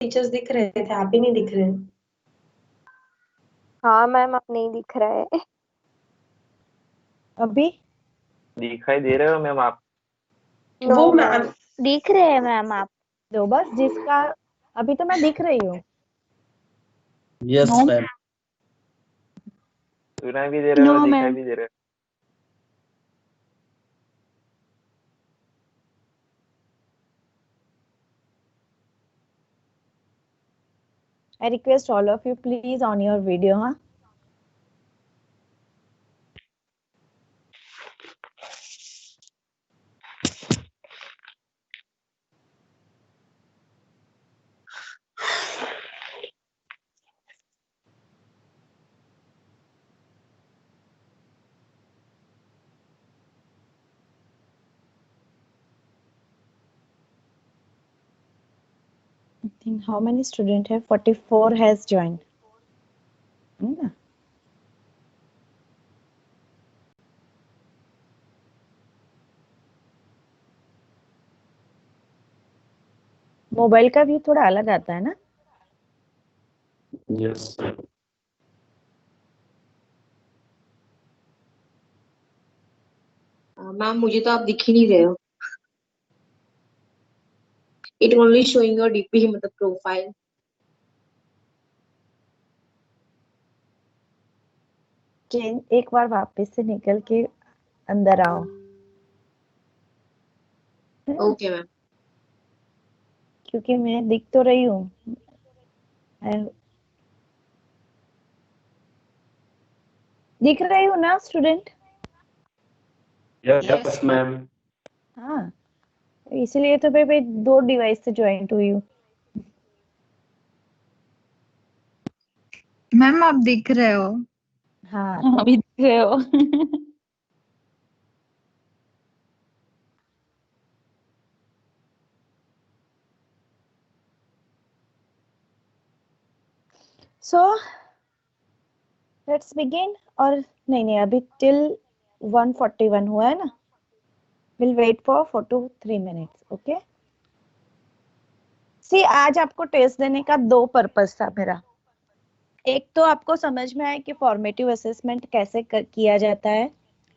Teachers दिख रहे थे, आप ही नहीं दिख रहे। हाँ मैम, अब नहीं दिख रहा है। अभी दिखाई दे रहे हो मैम आप? नो वो मैम, दिख रहे हैं मैम आप। दो बस जिसका अभी तो मैं दिख रही हूँ। Yes ma'am. सुनाई भी दे रहे हो, दिखाई भी दे रहे हो। I request all of you please on your video, huh? I think how many students have 44 has joined. Mobile का व्यू थोड़ा अलग आता है ना? यस मैम मुझे तो आप दिख ही नहीं रहे हो। It only showing your DP, मतलब प्रोफाइल। एक बार वापस से निकल के अंदर आओ। Okay ma'am. क्योंकि मैं दिख तो रही हूँ। दिख रही हूँ ना स्टूडेंट? Yes ma'am. हाँ, इसलिए तो मैं 2 डिवाइस से ज्वाइन हुई हूँ। मैम आप दिख रहे हो। हाँ, अभी दिख रहे हो। so let's begin। और नहीं अभी till 141 हुआ है ना? We'll wait for 4 to 3 minutes, okay? See, आज आपको टेस्ट देने का 2 पर्पस था मेरा। एक तो आपको समझ में आए कि फॉर्मेटिव असेसमेंट कैसे किया जाता है,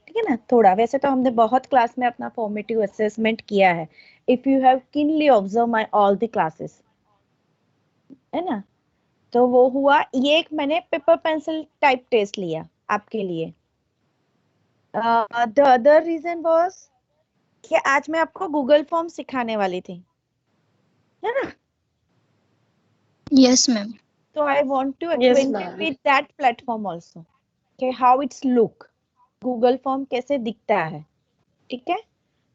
ठीक है ना? थोड़ा वैसे तो हमने बहुत क्लास में अपना फॉर्मेटिव असेसमेंट किया है। If you have keenly observe my all the classes, है ना? तो वो हुआ। ये एक मैंने पेपर पेंसिल टाइप टेस्ट लिया आपके लिए। द अदर रीजन वाज कि आज मैं आपको गूगल फॉर्म सिखाने वाली थी, है ना? Yes ma'am. So I want to Yes, acquaint ma'am. with that platform also. Okay, how it's look, Google Form कैसे दिखता है, ठीक है?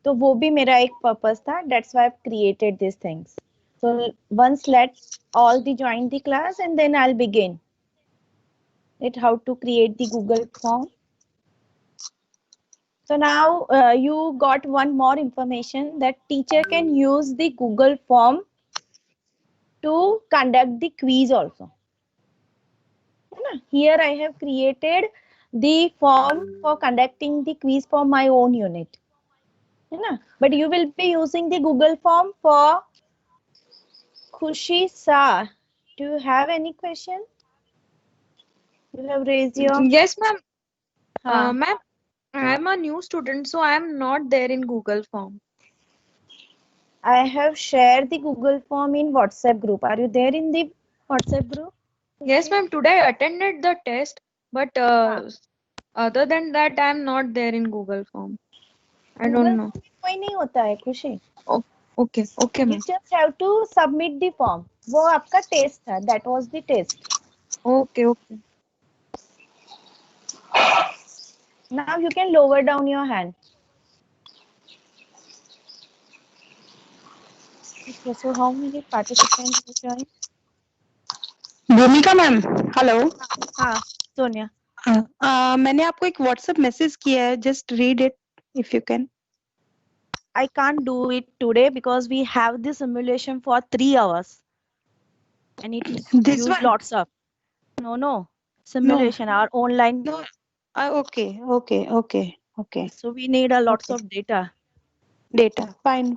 तो वो भी मेरा एक पर्पस था। That's why I've created these things. So once let all the join the class and then I'll begin it how to create the Google Form. So now you got one more information that teacher can use the Google Form to conduct the quiz also. Here I have created the form for conducting the quiz for my own unit, but you will be using the Google Form for Khushi Sa. Do you have any question? You have raised your Yes ma'am. हाँ. Ma'am, I am a new student, so I am not there in Google Form. I have shared the Google Form in WhatsApp group. Are you there in the WhatsApp group? Yes ma'am, today I attended the test, but other than that I am not there in Google Form. I Google don't know. Form में कोई नहीं होता है खुशी. Oh, okay You ma'am. just have to submit the form. वो आपका test था. That was the test. Okay. Now you can lower down your hand. Okay, so how many participants will join? भूमिका मैम, हेलो। हाँ, सोनिया। मैंने आपको एक WhatsApp message किया है, just read it if you can. I can't do it today because we have this simulation for 3 hours and it This use one? lots of no simulation our online. No. Okay. So we need a lots Okay. of data Data. Fine.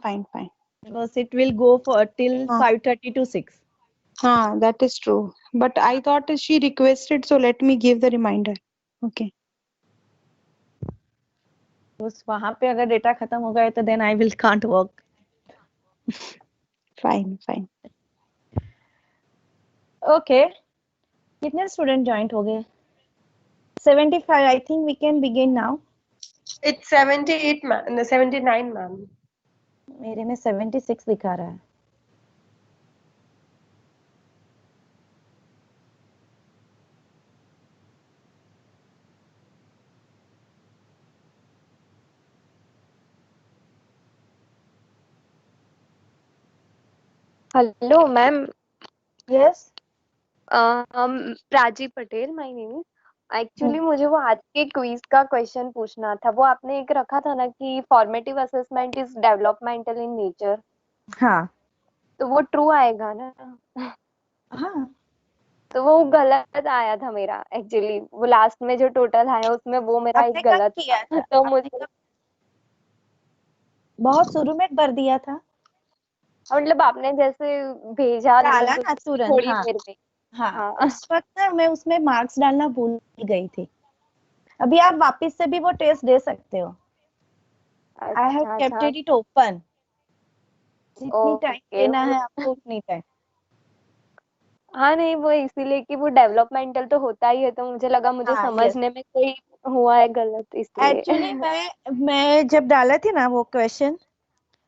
because it will go for till 5:30 to 6. that is true. But I thought she requested, so let me give the reminder. Okay. उस वहां पे अगर data खत्म हो गए तो then I will can't work. Fine, fine. Okay, कितने student join हो गए? 75. I think we can begin now. It's 78, ma'am. No, 79, ma'am. मेरे में 76 दिखा रहा है. Hello ma'am. Yes. Prachi Patel my name is. Actually मुझे वो आज के क्विज का क्वेश्चन पूछना था. वो आपने एक रखा था ना कि formative assessment is developmental in nature. हाँ तो वो ट्रू आएगा ना? हाँ. तो वो गलत आया था मेरा एक्चुअली. वो लास्ट में जो टोटल आया उसमें वो मेरा आपने एक कब गलत किया था. था? तो आपने मुझे कब? बहुत शुरू में भर दिया था. मतलब आपने जैसे भेजा डाला लिंक ना तुरंत. थोड़ी हाँ देर में. हाँ. हाँ. उस वक्त ना मैं उसमें मार्क्स डालना भूल गई थी. अभी आप वापस से भी वो टेस्ट दे सकते हो. आई हैव अच्छा केप्ट अच्छा. It open. जितनी टाइम ओके. देना है आपको उतनी टाइम. हाँ नहीं वो इसीलिए कि वो डेवलपमेंटल तो होता ही है. तो मुझे लगा मुझे हाँ, समझने में कोई हुआ है गलत इसलिए. एक्चुअली मैं जब डाला थी ना वो क्वेश्चन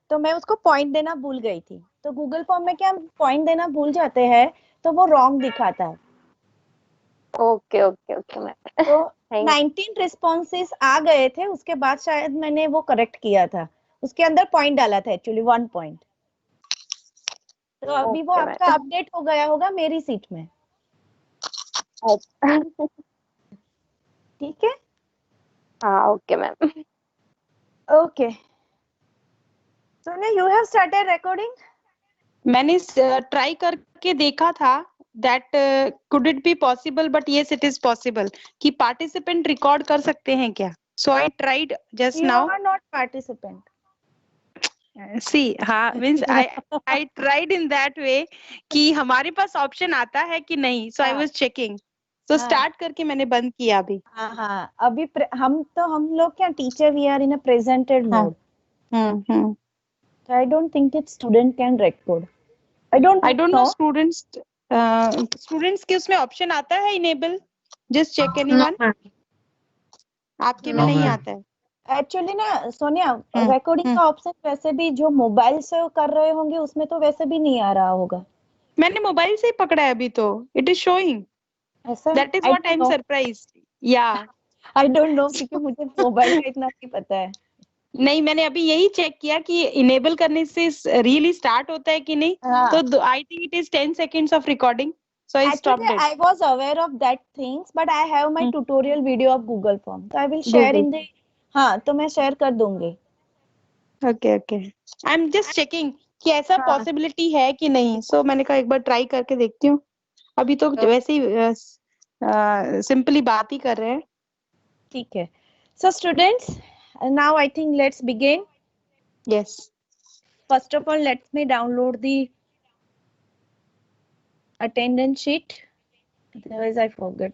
तो मैं उसको पॉइंट देना भूल गई थी. तो गूगल फॉर्म में क्या हम पॉइंट देना भूल जाते हैं तो वो रॉन्ग दिखाता है. Okay okay okay ma'am. तो थैंक 19 रिस्पॉन्सेस आ गए थे. उसके बाद शायद मैंने वो करेक्ट किया था. उसके अंदर पॉइंट डाला था एक्चुअली 1 पॉइंट. तो अभी वो ओके आपका मैम. अपडेट हो गया होगा मेरी सीट में. ठीक है. हाँ okay ma'am. Okay. Sonia, you have started recording? मैंने ट्राई करके देखा था that could it be possible, but yes it is possible कि participant record कर सकते हैं क्या. So I tried just You now. are not participant. See, हाँ means I tried in that way कि हमारे पास ऑप्शन आता है कि नहीं. So I हाँ. was checking. So हाँ. start करके मैंने बंद किया अभी. हाँ हाँ. अभी हम लोग क्या teacher we are in a presented हाँ. Mode. So I don't think that student can record. I don't know students के उसमें ऑप्शन आता है enable. Just check anyone. आपके में No, नहीं ma'am. आता है. एक्चुअली ना सोनिया रिकॉर्डिंग का ऑप्शन वैसे भी जो मोबाइल से कर रहे होंगे उसमें तो वैसे भी नहीं आ रहा होगा. मैंने मोबाइल से ही पकड़ा है अभी तो. It is showing. ऐसा That is what I'm surprised. Yeah. I don't know क्योंकि मुझे मोबाइल का इतना नहीं पता है. नहीं मैंने अभी यही चेक किया कि इनेबल करने से रियली स्टार्ट होता है कि नहीं. हाँ. तो I think it is 10 seconds of recording. So I stopped Actually, it. I was aware of that things, but I have my tutorial video of Google Form. So I will share in the. हाँ तो मैं share कर दूंगी. Okay, okay. I'm just checking कि ऐसा हाँ. Possibility है कि नहीं. So मैंने कहा एक बार ट्राई करके देखती हूँ. अभी तो वैसे ही सिंपली बात ही कर रहे हैं. ठीक है. So students, now I think let's begin. Yes. First of all, let me download the attendance sheet. Otherwise, I forget.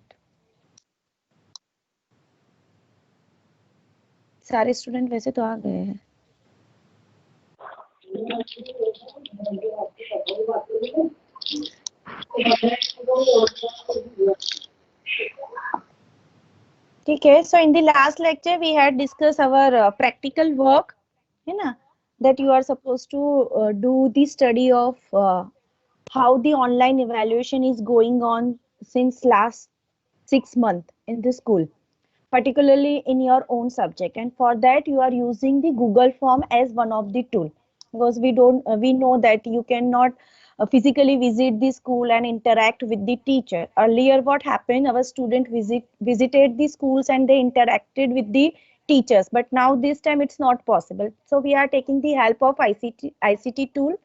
सारे स्टूडेंट वैसे तो आ गए हैं. ठीक है. So in the last lecture we had discussed our practical work, है ना, that you are supposed to do the study of how the online evaluation is going on since last 6 months in the school, particularly in your own subject, and for that you are using the Google form as one of the tool, because we know that you cannot physically visit the school and interact with the teacher. Earlier what happened, our student visited the schools and they interacted with the teachers, but now this time it's not possible. So we are taking the help of ICT tool,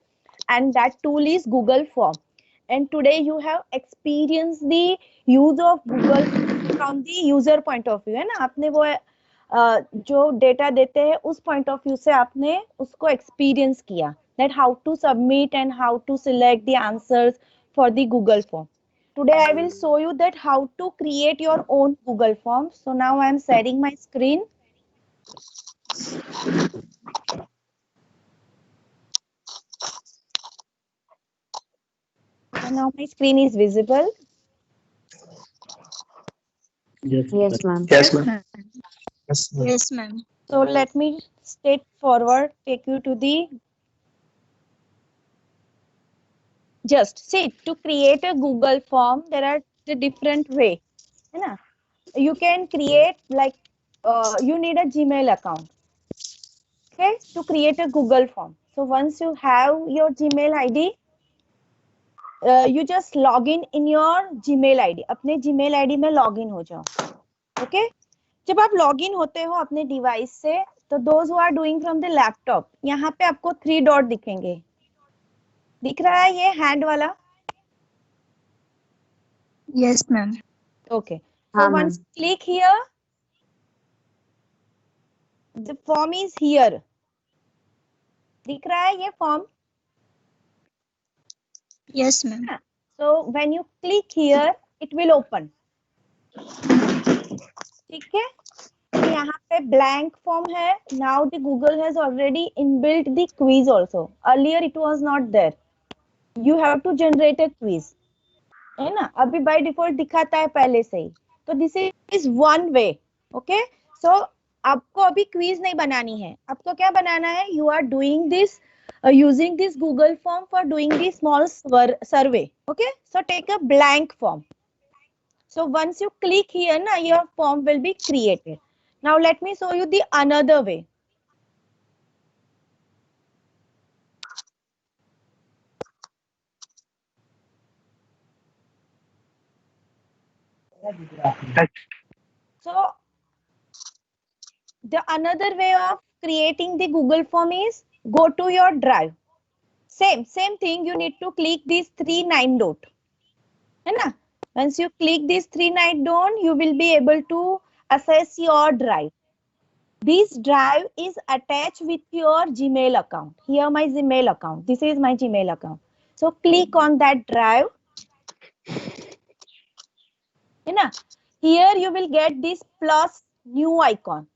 and that tool is Google form. And today you have experienced the use of Google from the user point of view, है ना. आपने वो जो data देते हैं उस point of view से आपने उसको एक्सपीरियंस किया, that how to submit and how to select the answers for the Google form. Today I will show you that how to create your own Google form. So now I am sharing my screen. So now my screen is visible. Yes, Yes, ma'am. Yes, ma'am. Yes, ma'am. So let me straight forward take you to the just see to create a Google form. There are the different way. है ना? You can create like you need a Gmail account. Okay, to create a Google form. So once you have your Gmail ID, you just log in your Gmail ID. अपने Gmail ID में log in हो जाओ. Okay? जब आप log in होते हो अपने device से, तो those who are doing from the laptop, यहाँ पे आपको 3 डॉट दिखेंगे. दिख रहा है ये हैंड वाला? Yes, ma'am. Okay. हाँ, So ma'am. once click here, the form is here. दिख रहा है ये form? Yes, ma'am. So when you click here, it will open. ठीक है? तो यहाँ पे blank form है. Now the Google has already inbuilt the quiz also. Earlier it was not there. You have to generate a quiz. है ना? अभी by default दिखाता है पहले से ही. तो this is one way. Okay? So आपको अभी quiz नहीं बनानी है. आपको क्या बनाना है? You are doing this using this Google form for doing the small survey. Okay? So take a blank form. So once you click here, na, your form will be created. Now let me show you the another way. So the another way of creating the Google form is go to your drive. Same thing. You need to click these 3 9 dot. है ना? Once you click this 3 9 dot, you will be able to access your drive. This drive is attached with your Gmail account. Here my Gmail account. This is my Gmail account. So click on that drive. है ना? Here you will get this plus new icon.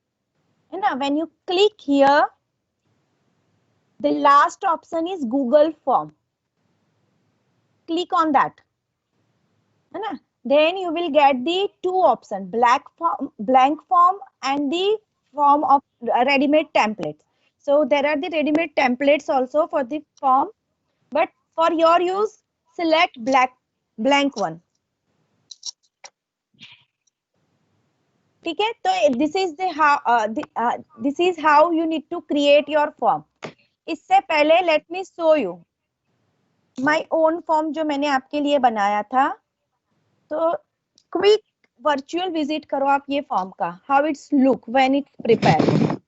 है ना? When you click here, the last option is Google form. Click on that. है ना? Then you will get the 2 options, blank form and the form of ready-made templates. So there are the ready-made templates also for the form, but for your use, select blank one. ठीक है? तो this is how you need to create your form. इससे पहले let me show you my own form जो मैंने आपके लिए बनाया था. तो क्विक वर्चुअल विजिट करो आप ये फॉर्म का, how it's look when it's prepared.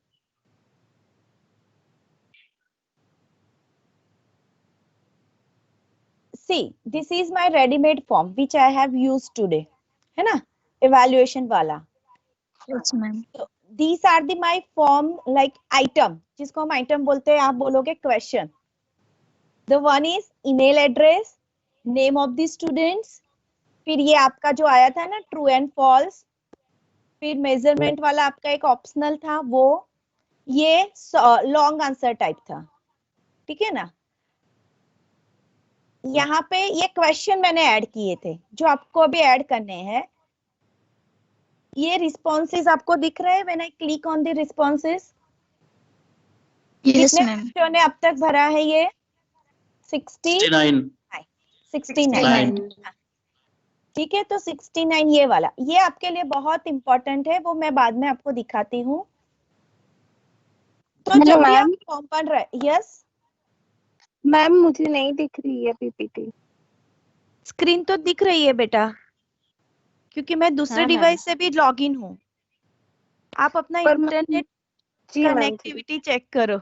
See, this is my ready-made form which I have used today. है ना? Evaluation वाला. Yes, ma'am. So, these are the my form like item, जिसको हम item बोलते हैं, आप बोलोगे question. The one is email address, name of the students, फिर ये आपका जो आया था ना ट्रू एंड फॉल्स, फिर मेजरमेंट वाला आपका एक ऑप्शनल था वो, ये लॉन्ग आंसर टाइप था. ठीक है ना? यहाँ पे ये क्वेश्चन मैंने ऐड किए थे जो आपको अभी ऐड करने हैं. ये रिस्पॉन्सेस आपको दिख रहे हैं when I click on the responses? Yes, कितने ma'am. बच्चों ने अब तक भरा है ये? 69. 69. ठीक है, तो 69 ये वाला, ये आपके लिए बहुत इंपॉर्टेंट है, वो मैं बाद में आपको दिखाती हूँ. तो जब भी आप फॉर्म बन रहे, यस मैम मुझे नहीं दिख रही है पीपीटी. स्क्रीन तो दिख रही है बेटा, क्योंकि मैं दूसरे डिवाइस से भी लॉग इन हूँ. आप अपना इंटरनेट कनेक्टिविटी चेक करो.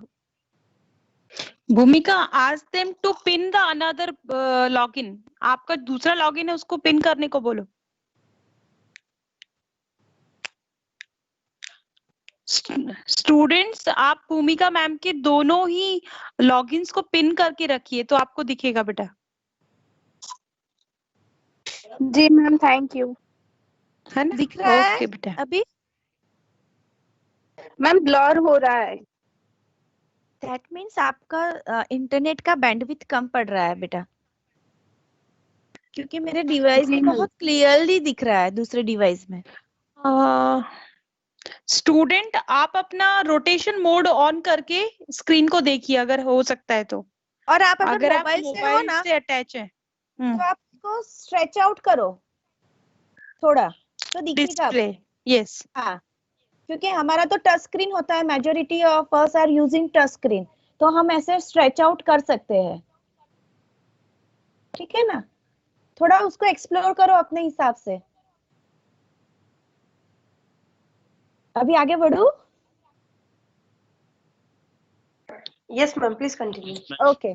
भूमिका, ask them to pin the another login. आपका दूसरा लॉगिन है उसको पिन करने को बोलो. स्टूडेंट्स, आप भूमिका मैम के दोनों ही लॉगिन्स को पिन करके रखिए तो आपको दिखेगा बेटा. जी मैम, थैंक यू। है ना? दिख रहा है ओके बेटा। अभी? मैम ब्लर हो रहा है। दैट मीन्स आपका इंटरनेट का बैंडविड्थ कम पड़ रहा है बेटा, क्योंकि मेरे डिवाइस जी में मैम। बहुत क्लियरली दिख रहा है दूसरे डिवाइस में। स्टूडेंट आप अपना रोटेशन मोड ऑन करके स्क्रीन को देखिए, अगर हो सकता है तो। और आप अगर अगर आप मोबाइल से हो मोबाइल ना से अटैच है तो आप इसको स्ट्रेच आउट करो थोड़ा, तो दिखेगा आपको। Display, yes. हाँ, क्योंकि हमारा तो टच स्क्रीन होता है, majority of us are using touch screen, तो हम ऐसे स्ट्रेच आउट कर सकते हैं। ठीक है ना? थोड़ा उसको एक्सप्लोर करो अपने हिसाब से। अभी आगे बढ़ू? Yes, ma'am. Please continue. Okay.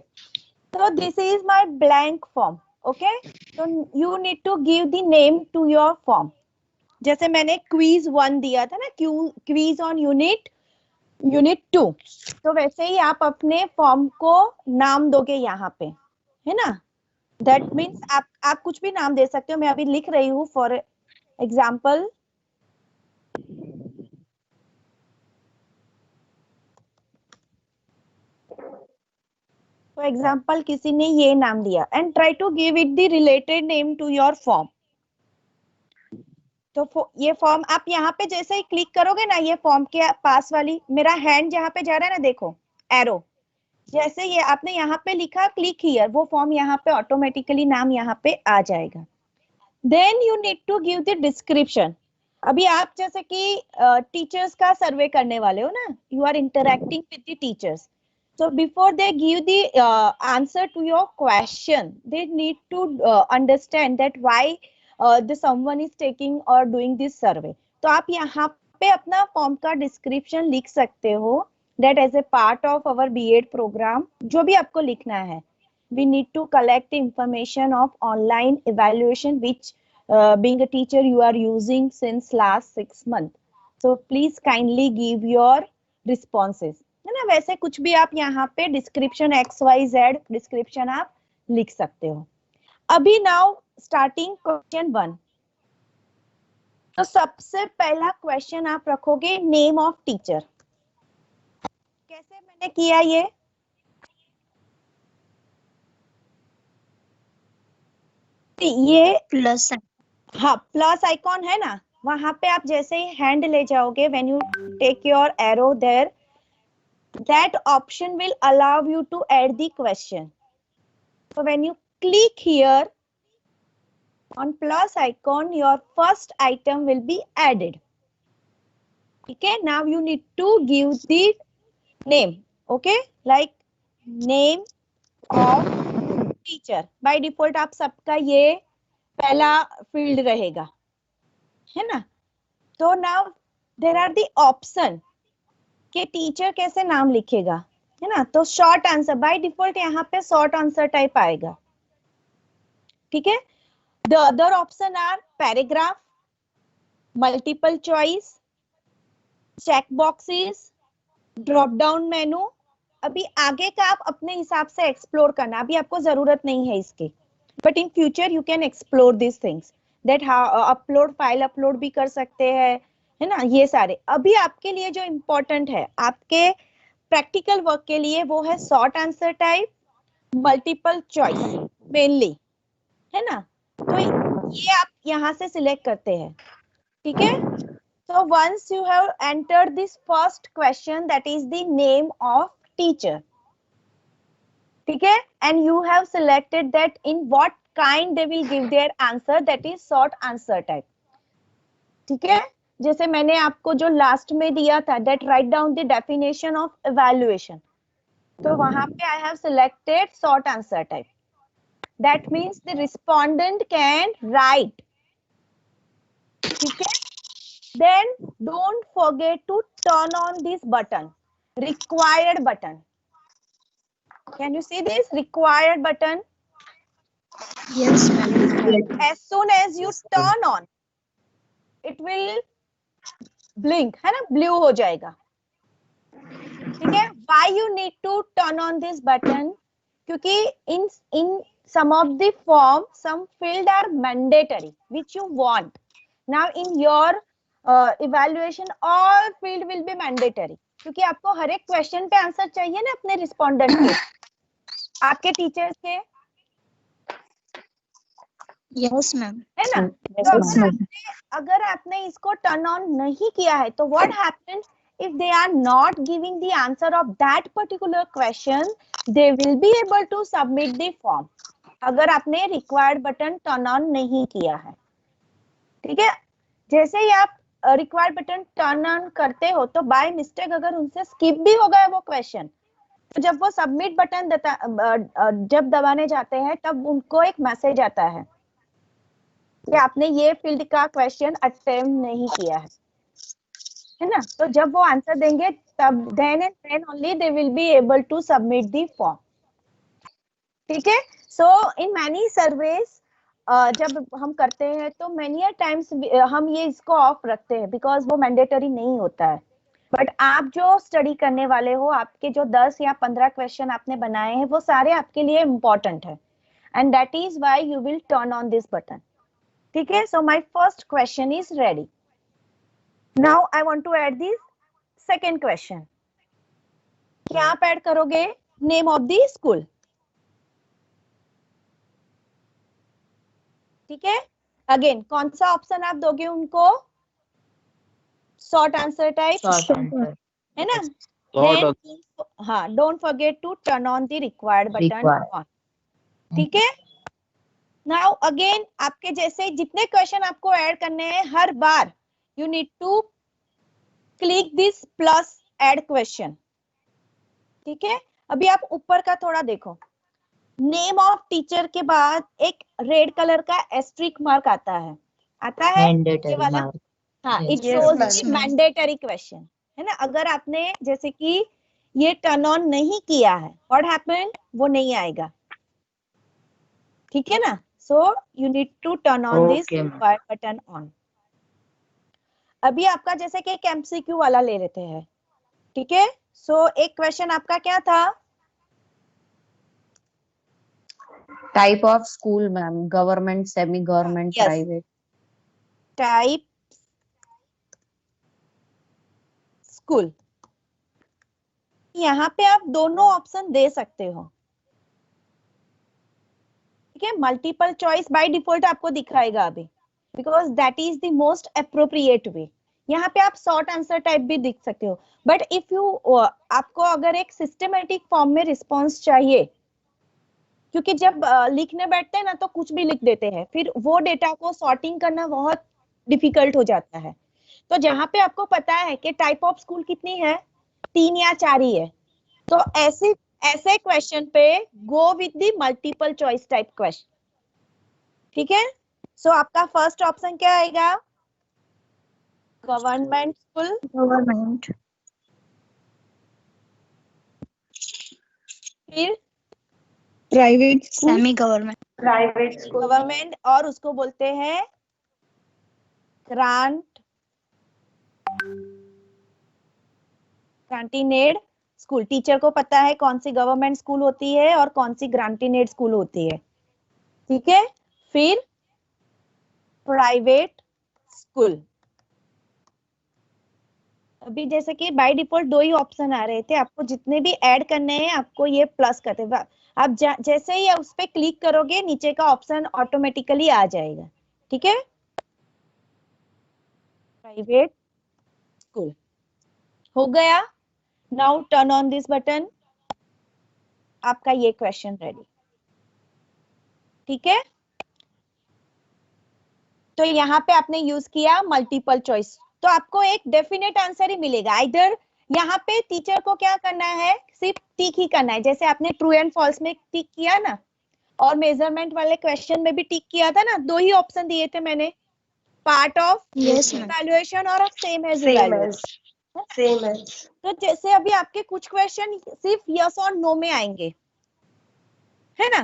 So this is my blank form. Okay. So you need to give the name to your form. जैसे मैंने क्वीज 1 दिया था ना, क्वीज ऑन यूनिट 2, तो वैसे ही आप अपने फॉर्म को नाम दोगे यहाँ पे, है ना? दैट मीन्स आप कुछ भी नाम दे सकते हो। मैं अभी लिख रही हूँ फॉर एग्जाम्पल, किसी ने ये नाम दिया, and try to give it the related name to your form. तो ये फॉर्म आप यहाँ पे जैसे ही क्लिक करोगे ना, ये फॉर्म के पास वाली मेरा हैंड जहाँ पे जा रहा है ना, देखो एरो, जैसे ये आपने यहाँ पे लिखा क्लिक हियर, वो फॉर्म यहाँ पे ऑटोमेटिकली नाम यहाँ पे आ जाएगा। Then you need to give the description. अभी आप जैसे कि टीचर्स का सर्वे करने वाले हो ना, you are interacting with the teachers, so before they give the answer to your question, they need to understand that why the someone is taking or doing this survey. तो आप यहाँ पे अपना फॉर्म का डिस्क्रिप्शन लिख सकते हो, that as a part of our B.Ed program, जो भी आपको लिखना है, we need to collect information of online evaluation which being a teacher you are using since last 6 months. So please kindly give your responses. है ना? वैसे कुछ भी आप यहाँ पे डिस्क्रिप्शन XYZ डिस्क्रिप्शन आप लिख सकते हो। अभी नाउ स्टार्टिंग क्वेश्चन 1। तो सबसे पहला क्वेश्चन आप रखोगे नेम ऑफ टीचर। कैसे मैंने किया ये प्लस। हाँ, प्लस आइकॉन है ना, वहां पे आप जैसे ही हैंड ले जाओगे, when you take your arrow there, that option will allow you to add the question. So when you click here on plus icon, your first item will be added. Okay, now you need to give the name. Okay, like name of teacher. By default आप सबका ये पहला field रहेगा, है ना? तो now there are the option कि teacher कैसे नाम लिखेगा, है ना? तो शॉर्ट आंसर बाय डिफॉल्ट यहाँ पे शॉर्ट आंसर टाइप आएगा। ठीक है? The other option are paragraph, multiple choice, check boxes, drop down menu. अभी आगे का आप अपने हिसाब से एक्सप्लोर करना, अभी आपको जरूरत नहीं है इसकी, but in future you can explore this things, that upload file upload भी कर सकते हैं, है ना? ये सारे अभी आपके लिए जो इम्पोर्टेंट है आपके प्रैक्टिकल वर्क के लिए, वो है short answer type, multiple choice mainly, है ना? तो ये आप यहाँ से सिलेक्ट करते हैं। ठीक है? So once you have entered this first question, that is the name of teacher. ठीक है? And you have selected that in what kind they will give their answer, that is short answer type. ठीक है? जैसे मैंने आपको जो last में दिया था, that write down the definition of evaluation. तो वहां पे I have selected short answer type. That means the respondent can write. ठीक है? Then don't forget to turn on this button, required button. Can you see this required button? Yes, ma'am. As soon as you turn on, it will blink, है ना? Blue हो जाएगा। ठीक है? Why you need to turn on this button? क्योंकि in some of the form, some field are mandatory, which you want. Now in your evaluation, all field will be mandatory, क्योंकि आपको हर एक क्वेश्चन पे answer चाहिए ना अपने respondent के, आपके टीचर्स के, Yes, ma'am. है ना? तो अगर आपने इसको टर्न ऑन नहीं किया है तो what happens if they are not giving the answer of that particular question, they will be able to submit the form. अगर आपने required बटन टर्न ऑन नहीं किया है, ठीक है? जैसे ही आप रिक्वायर्ड बटन टर्न ऑन करते हो तो बाय मिस्टेक अगर उनसे स्किप भी हो गया वो क्वेश्चन, तो जब वो सबमिट बटन जब दबाने जाते हैं तब उनको एक मैसेज आता है कि आपने ये फील्ड का क्वेश्चन अटेम्प्ट नहीं किया है ना? तो जब वो आंसर देंगे तब then and then only they will be able to submit the form, ठीक है? सो इन मैनी सर्वेज जब हम करते हैं तो मैनी टाइम्स हम ये इसको ऑफ रखते हैं बिकॉज वो मैंडेटरी नहीं होता है, बट आप जो स्टडी करने वाले हो, आपके जो 10 या 15 क्वेश्चन आपने बनाए हैं वो सारे आपके लिए इम्पोर्टेंट है, and that is why you will turn on this button, ठीक है? So my first question is ready. Now I want to add this second question. क्या आप ऐड करोगे? नेम ऑफ द स्कूल, ठीक है? अगेन कौन सा ऑप्शन आप दोगे उनको? शॉर्ट आंसर टाइप, है ना? Then, हाँ, don't forget to turn on the required button on, ठीक है? नाउ अगेन आपके जैसे जितने क्वेश्चन आपको ऐड करने हैं, हर बार you need to click this plus add question, ठीक है? अभी आप ऊपर का थोड़ा देखो, नेम ऑफ टीचर के बाद एक रेड कलर का एस्ट्रिक मार्क आता है ये वाला, हाँ, इट शोज मैंडेटरी क्वेश्चन, है ना? अगर आपने जैसे कि ये टर्न ऑन नहीं किया है, व्हाट हैपेंड, वो नहीं आएगा, ठीक है ना? So you need to turn on this required button on. अभी आपका जैसे कि एक एमसीक्यू वाला ले लेते हैं, ठीक है? सो एक क्वेश्चन आपका क्या था? Type of school ma'am, government, semi government, private. Type school, यहाँ पे आप दोनों ऑप्शन दे सकते हो, ठीक है? मल्टीपल चॉइस बाय डिफॉल्ट आपको दिखाएगा अभी, because that is the most appropriate way. यहाँ पे आप शॉर्ट आंसर टाइप भी दिख सकते हो, बट इफ यू आपको अगर एक सिस्टमेटिक फॉर्म में रिस्पॉन्स चाहिए, क्योंकि जब लिखने बैठते हैं ना तो कुछ भी लिख देते हैं, फिर वो डेटा को सॉर्टिंग करना बहुत डिफिकल्ट हो जाता है. तो जहाँ पे आपको पता है कि टाइप ऑफ स्कूल कितनी है, 3 या 4 ही है, तो ऐसे क्वेश्चन पे go with the multiple choice type question, ठीक है? सो आपका फर्स्ट ऑप्शन क्या आएगा? Government school, Government. फिर Private school. Semi-government. Private school. Government, और उसको बोलते हैं ग्रांटिनेड स्कूल. टीचर को पता है कौन सी गवर्नमेंट स्कूल होती है और कौन सी ग्रांटिनेड स्कूल होती है, ठीक है? फिर प्राइवेट स्कूल. अभी जैसे कि बाय डिफॉल्ट 2 ही ऑप्शन आ रहे थे, आपको जितने भी ऐड करने हैं आपको ये प्लस करते हैं. आप जैसे ही उस पे क्लिक करोगे नीचे का ऑप्शन ऑटोमेटिकली आ जाएगा, ठीक है? प्राइवेट स्कूल हो गया. Now turn on this button. आपका ये क्वेश्चन रेडी, ठीक है? तो यहाँ पे आपने यूज किया मल्टीपल चॉइस, तो आपको एक डेफिनेट आंसर ही मिलेगा. इधर यहाँ पे टीचर को क्या करना है, सिर्फ टिक ही करना है. जैसे आपने ट्रू एंड फॉल्स में टिक किया ना, और मेजरमेंट वाले क्वेश्चन में भी टिक किया था ना, 2 ही ऑप्शन दिए थे मैंने, पार्ट ऑफ इवैल्यूएशन और same as evaluation. Same as. तो जैसे अभी आपके कुछ क्वेश्चन सिर्फ यस और नो में आएंगे, है ना?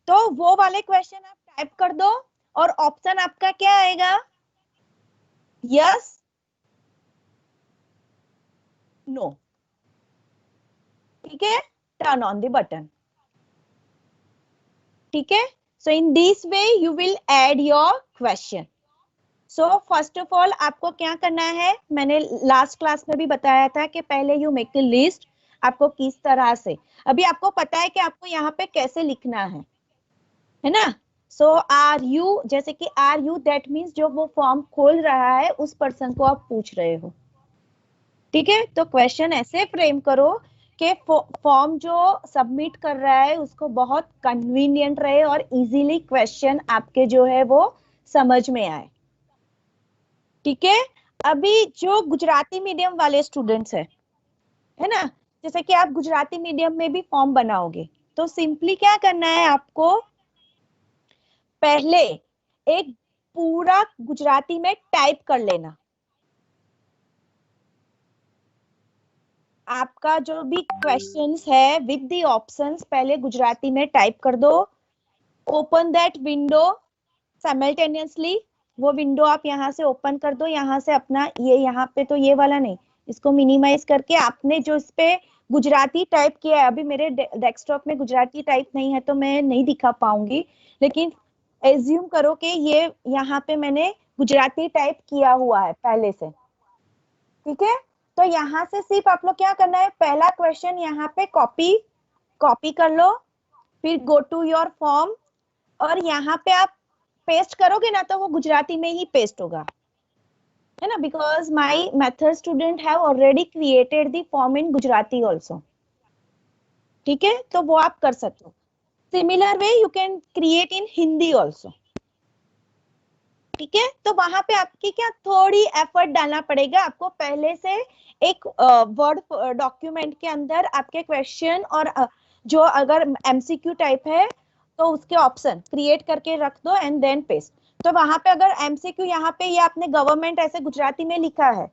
तो वो वाले क्वेश्चन आप टाइप कर दो और ऑप्शन आपका क्या आएगा? यस, नो, ठीक है? Turn on the button. ठीक है. So in this way you will add your question. So first of all आपको क्या करना है, मैंने लास्ट क्लास में भी बताया था कि पहले यू मेक अ लिस्ट. आपको किस तरह से, अभी आपको पता है कि आपको यहाँ पे कैसे लिखना है ना. सो आर यू, जैसे कि आर यू, दैट मीन्स जो वो फॉर्म खोल रहा है उस पर्सन को आप पूछ रहे हो. ठीक है. तो क्वेश्चन ऐसे फ्रेम करो कि फॉर्म जो सबमिट कर रहा है उसको बहुत कन्वीनियंट रहे और इजीली क्वेश्चन आपके जो है वो समझ में आए. ठीक है. अभी जो गुजराती मीडियम वाले स्टूडेंट्स है ना, जैसे कि आप गुजराती मीडियम में भी फॉर्म बनाओगे तो सिंपली क्या करना है आपको, पहले एक पूरा गुजराती में टाइप कर लेना. आपका जो भी क्वेश्चंस है विद द ऑप्शंस पहले गुजराती में टाइप कर दो. ओपन दैट विंडो साइमल्टेनियसली, वो विंडो आप यहाँ से ओपन कर दो. यहाँ से अपना ये, यहाँ पे तो ये वाला नहीं, इसको मिनिमाइज करके आपने जो इस पे गुजराती टाइप किया है, अभी मेरे डेस्कटॉप में गुजराती टाइप नहीं है तो मैं नहीं दिखा पाऊंगी, लेकिन एज्यूम करो कि ये यहाँ पे मैंने गुजराती टाइप किया हुआ है पहले से. ठीक है. तो यहाँ से सिर्फ आप लोग क्या करना है, पहला क्वेश्चन यहाँ पे कॉपी कर लो, फिर गो टू योर फॉर्म और यहाँ पे आप पेस्ट करोगे ना तो वो गुजराती में ही पेस्ट होगा, है ना, because my method student have already created the form in Gujarati also. ठीक है. तो वो आप कर सकते हो. Similar way you can create in Hindi also. ठीक है. तो वहां पे आपकी क्या थोड़ी एफर्ट डालना पड़ेगा. आपको पहले से एक वर्ड डॉक्यूमेंट के अंदर आपके क्वेश्चन और जो अगर एमसीक्यू टाइप है तो उसके ऑप्शन क्रिएट करके रख दो एंड देन पेस्ट. तो वहां पे अगर एमसीक्यू यहाँ पे ये आपने गवर्नमेंट ऐसे गुजराती में लिखा है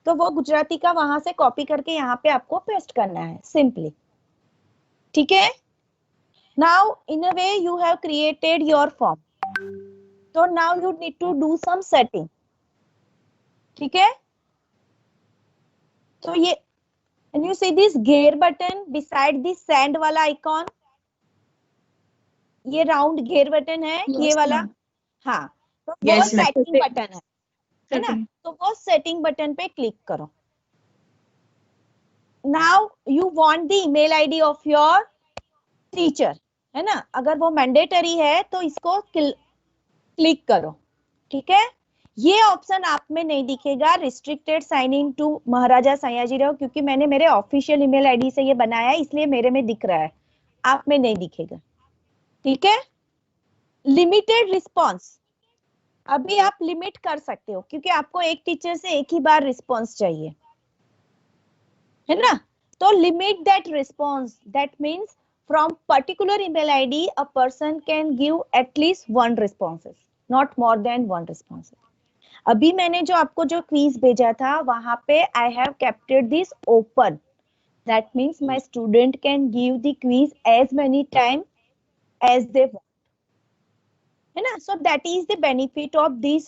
तो वो गुजराती का वहां से कॉपी करके यहाँ पे आपको पेस्ट करना है सिंपली. ठीक है. Now in a way you have created your form. So now you need to do some setting. ठीक है. तो ये and you see this gear button beside the send वाला icon, ये राउंड gear button है. yes, ये वाला, हाँ, तो वो सेटिंग बटन है ना, तो वो सेटिंग बटन पे क्लिक करो. Now you want the email ID of your teacher, है ना. अगर वो मैंडेटरी है तो इसको क्लिक करो. ठीक है. ये ऑप्शन आप में नहीं दिखेगा, रिस्ट्रिक्टेड साइन इन टू महाराजा सयाजीराव, क्योंकि मैंने मेरे ऑफिशियल ईमेल आईडी से ये बनाया है इसलिए मेरे में दिख रहा है, आप में नहीं दिखेगा. ठीक है. लिमिटेड रिस्पॉन्स, अभी आप लिमिट कर सकते हो क्योंकि आपको एक टीचर से एक ही बार रिस्पॉन्स चाहिए, है ना. तो limit that response, that means from particular email ID a person can give at least one responses, not more than one responses. अभी मैंने जो आपको जो क्विज भेजा था वहां पे I have kept this open. That means my student can give the quiz as many time as they want, है ना. So that is the benefit of this.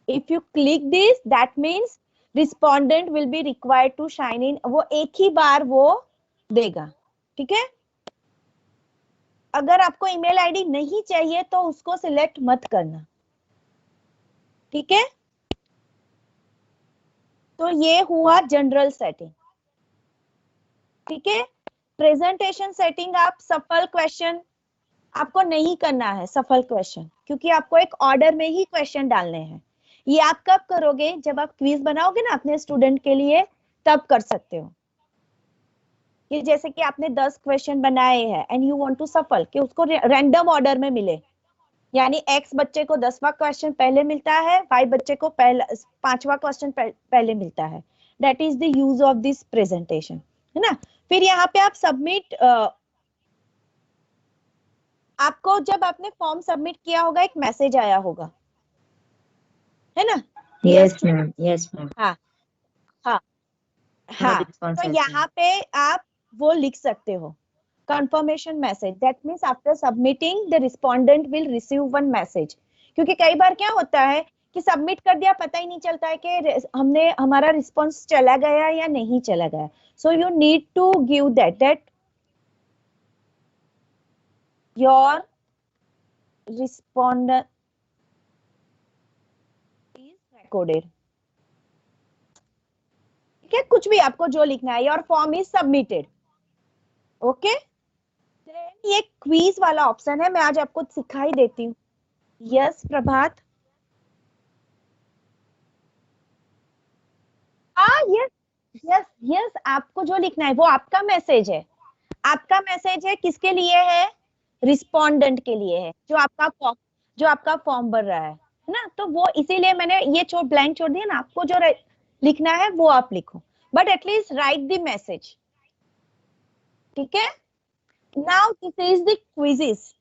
If you click this, that means respondent will be required to sign in. वो एक ही बार वो देगा. ठीक है. अगर आपको ईमेल आईडी नहीं चाहिए तो उसको सिलेक्ट मत करना. ठीक है. तो ये हुआ जनरल सेटिंग. ठीक है. प्रेजेंटेशन सेटिंग, आप सफल क्वेश्चन आपको नहीं करना है, सफल क्वेश्चन, क्योंकि आपको एक ऑर्डर में ही क्वेश्चन डालने हैं. ये आप कब करोगे, जब आप क्विज बनाओगे ना अपने स्टूडेंट के लिए, तब कर सकते हो. ये जैसे कि आपने 10 क्वेश्चन बनाए हैं एंड यू वांट टू सफल कि उसको रैंडम ऑर्डर में मिले, यानी x बच्चे को 10वां क्वेश्चन पहले मिलता है, y बच्चे को पहला 5वां क्वेश्चन पहले मिलता है. That is the use of this presentation, है ना. फिर यहाँ पे आप सबमिट, आपको जब आपने फॉर्म सबमिट किया होगा एक मैसेज आया होगा, है ना. Yes ma'am, yes ma'am. हाँ हाँ हाँ. तो यहाँ पे आप वो लिख सकते हो confirmation message. That means after submitting the respondent will receive one message. क्योंकि कई बार क्या होता है कि सबमिट कर दिया, पता ही नहीं चलता है कि हमने हमारा रिस्पॉन्स चला गया या नहीं चला गया. So you need to give that your respondent is recorded. ठीक है, कुछ भी आपको जो लिखना है, your form is submitted. Okay, ये क्विज वाला ऑप्शन है, मैं आज आपको सिखा ही देती हूँ. यस प्रभात. हाँ यस यस यस, आपको जो लिखना है वो आपका मैसेज है. आपका मैसेज है किसके लिए है? रिस्पोंडेंट के लिए है, जो आपका फॉर्म भर रहा है ना. तो वो इसीलिए मैंने ये ब्लैंक छोड़ दिया ना. आपको जो लिखना है वो आप लिखो, but at least right the message. ठीक है. Now this is the quizzes,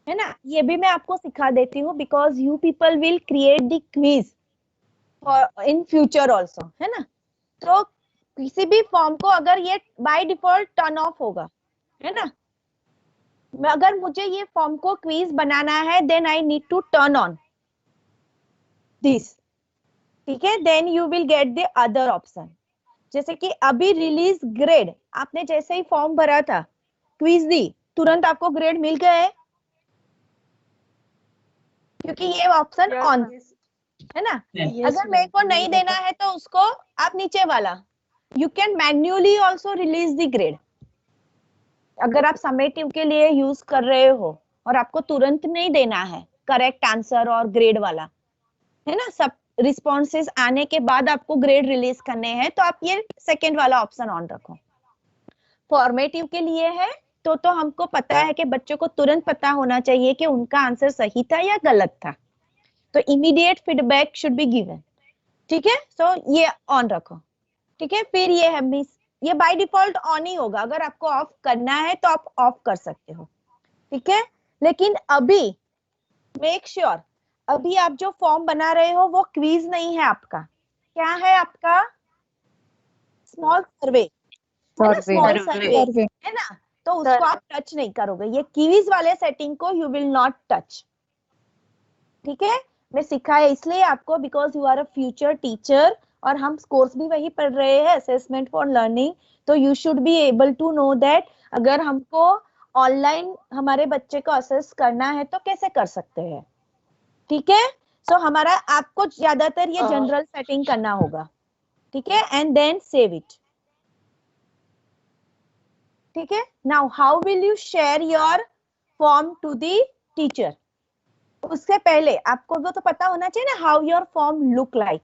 है ना. ये भी मैं आपको सिखा देती हूँ, because you people will create the quiz in future also, है ना. तो किसी भी फॉर्म को अगर ये बाय डिफॉल्ट टर्न ऑफ होगा, है ना. अगर मुझे ये फॉर्म को क्विज बनाना है, then I need to turn on this. ठीक है, then you will get the other option. जैसे कि अभी रिलीज ग्रेड, आपने जैसे ही फॉर्म भरा था, क्विज दी, तुरंत आपको ग्रेड मिल गया है, क्योंकि ये ऑप्शन ऑन है ना. अगर मेरे को नहीं देना है तो उसको आप नीचे वाला, you can manually also release the grade. अगर आप समेटिव के लिए यूज कर रहे हो और आपको तुरंत नहीं देना है करेक्ट आंसर और ग्रेड वाला, है ना, सब रिस्पॉन्सेस आने के बाद आपको ग्रेड रिलीज करने हैं, तो आप ये सेकेंड वाला ऑप्शन ऑन रखो. फॉर्मेटिव के लिए है तो हमको पता है कि बच्चों को तुरंत पता होना चाहिए कि उनका आंसर सही था या गलत था, तो immediate feedback should be given. ठीक है, सो ये ऑन रखो. ठीक है, फिर ये है मिस, ये बाय डिफॉल्ट ऑन ही होगा. अगर आपको ऑफ करना है तो आप ऑफ कर सकते हो. ठीक है, लेकिन अभी मेक श्योर अभी आप जो फॉर्म बना रहे हो वो क्विज नहीं है आपका. क्या है आपका? स्मॉल सर्वे है ना. तो उसको आप टच नहीं करोगे. ये क्विज वाले सेटिंग को यू विल नॉट टच. ठीक है, मैं सिखाया इसलिए आपको, because you are a future teacher और हम कोर्स भी वही पढ़ रहे हैं, असेसमेंट फॉर लर्निंग. तो you should be able to know that अगर हमको ऑनलाइन हमारे बच्चे को असेस करना है तो कैसे कर सकते हैं. ठीक है, सो हमारा आपको ज्यादातर ये जनरल सेटिंग करना होगा. ठीक है, एंड देन सेव इट. ठीक है, now how will you share your form to the teacher? उससे पहले आपको वो तो पता होना चाहिए ना, how your form look like.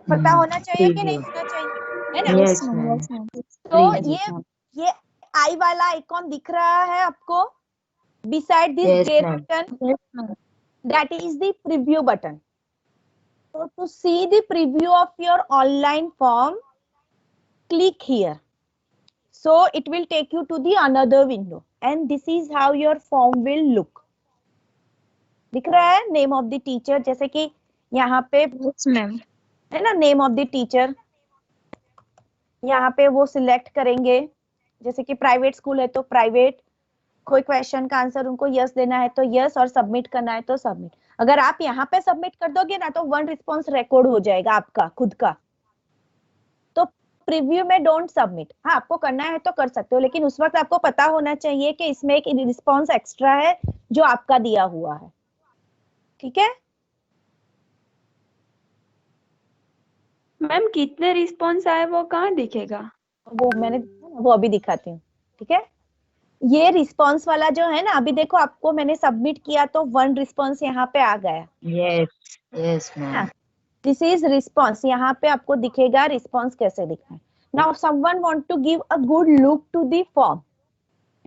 पता होना चाहिए कि नहीं होना चाहिए, है ना. Yes, ma'am. तो ये आई वाला आइकॉन दिख रहा है आपको beside this Yes, grey ma'am. button, that is the preview button. So to see the preview of your online form, click here. So it will take you to the another window, and this is how your form will look. दिख रहा है name of the teacher, जैसे कि यहाँ पे है ना name of the teacher. यहाँ पे वो सिलेक्ट करेंगे, जैसे कि प्राइवेट स्कूल है तो प्राइवेट, कोई क्वेश्चन का आंसर उनको यस देना है तो यस, और सबमिट करना है तो सबमिट. अगर आप यहाँ पे सबमिट कर दोगे ना तो 1 रिस्पॉन्स रिकॉर्ड हो जाएगा आपका खुद का. तो प्रीव्यू में डोंट सबमिट. हाँ, आपको करना है तो कर सकते हो, लेकिन उस वक्त आपको पता होना चाहिए कि इसमें एक रिस्पॉन्स एक्स्ट्रा है जो आपका दिया हुआ है. ठीक है मैम, कितने रिस्पॉन्स आए वो कहाँ दिखेगा? वो मैंने वो अभी दिखाती हूँ. ठीक है, ये रिस्पॉन्स वाला जो है ना, अभी देखो आपको मैंने सबमिट किया तो 1 रिस्पॉन्स यहाँ पे आ गया. Yes, ma'am. This is response. यहाँ पे आपको दिखेगा रिस्पॉन्स कैसे दिखना है. Now someone want to give a good look to the form.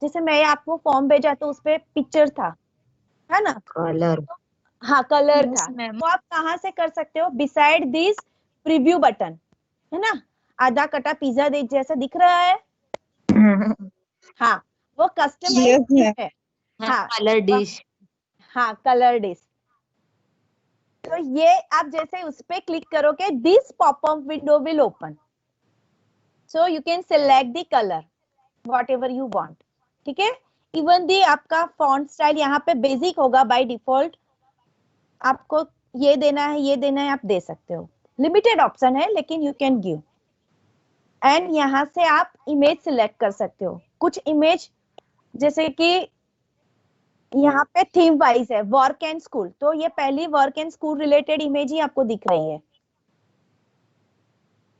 जैसे मैं आपको फॉर्म भेजा तो उसपे पिक्चर था, है ना, Color. हाँ कलर था. तो आप कहाँ से कर सकते हो? बिसाइड दिस प्रीव्यू बटन, है ना, आधा कटा पिज्जा जैसा दिख रहा है. हाँ, वो कस्टमाइज है. हाँ, Color dish. हाँ, कलर डिश. तो ये आप जैसे उस पे क्लिक करोगे, this popup window will open. So you can select the colour what ever you want. ठीक है, इवन दी आपका फॉन्ट स्टाइल यहाँ पे बेसिक होगा बाय डिफॉल्ट. आपको ये देना है, ये देना है, आप दे सकते हो. लिमिटेड ऑप्शन है लेकिन यू कैन गिव. एंड यहाँ से आप इमेज सिलेक्ट कर सकते हो. कुछ इमेज जैसे कि यहाँ पे थीम वाइज है वर्क एंड स्कूल, तो ये पहली work and school related image ही आपको दिख रही है।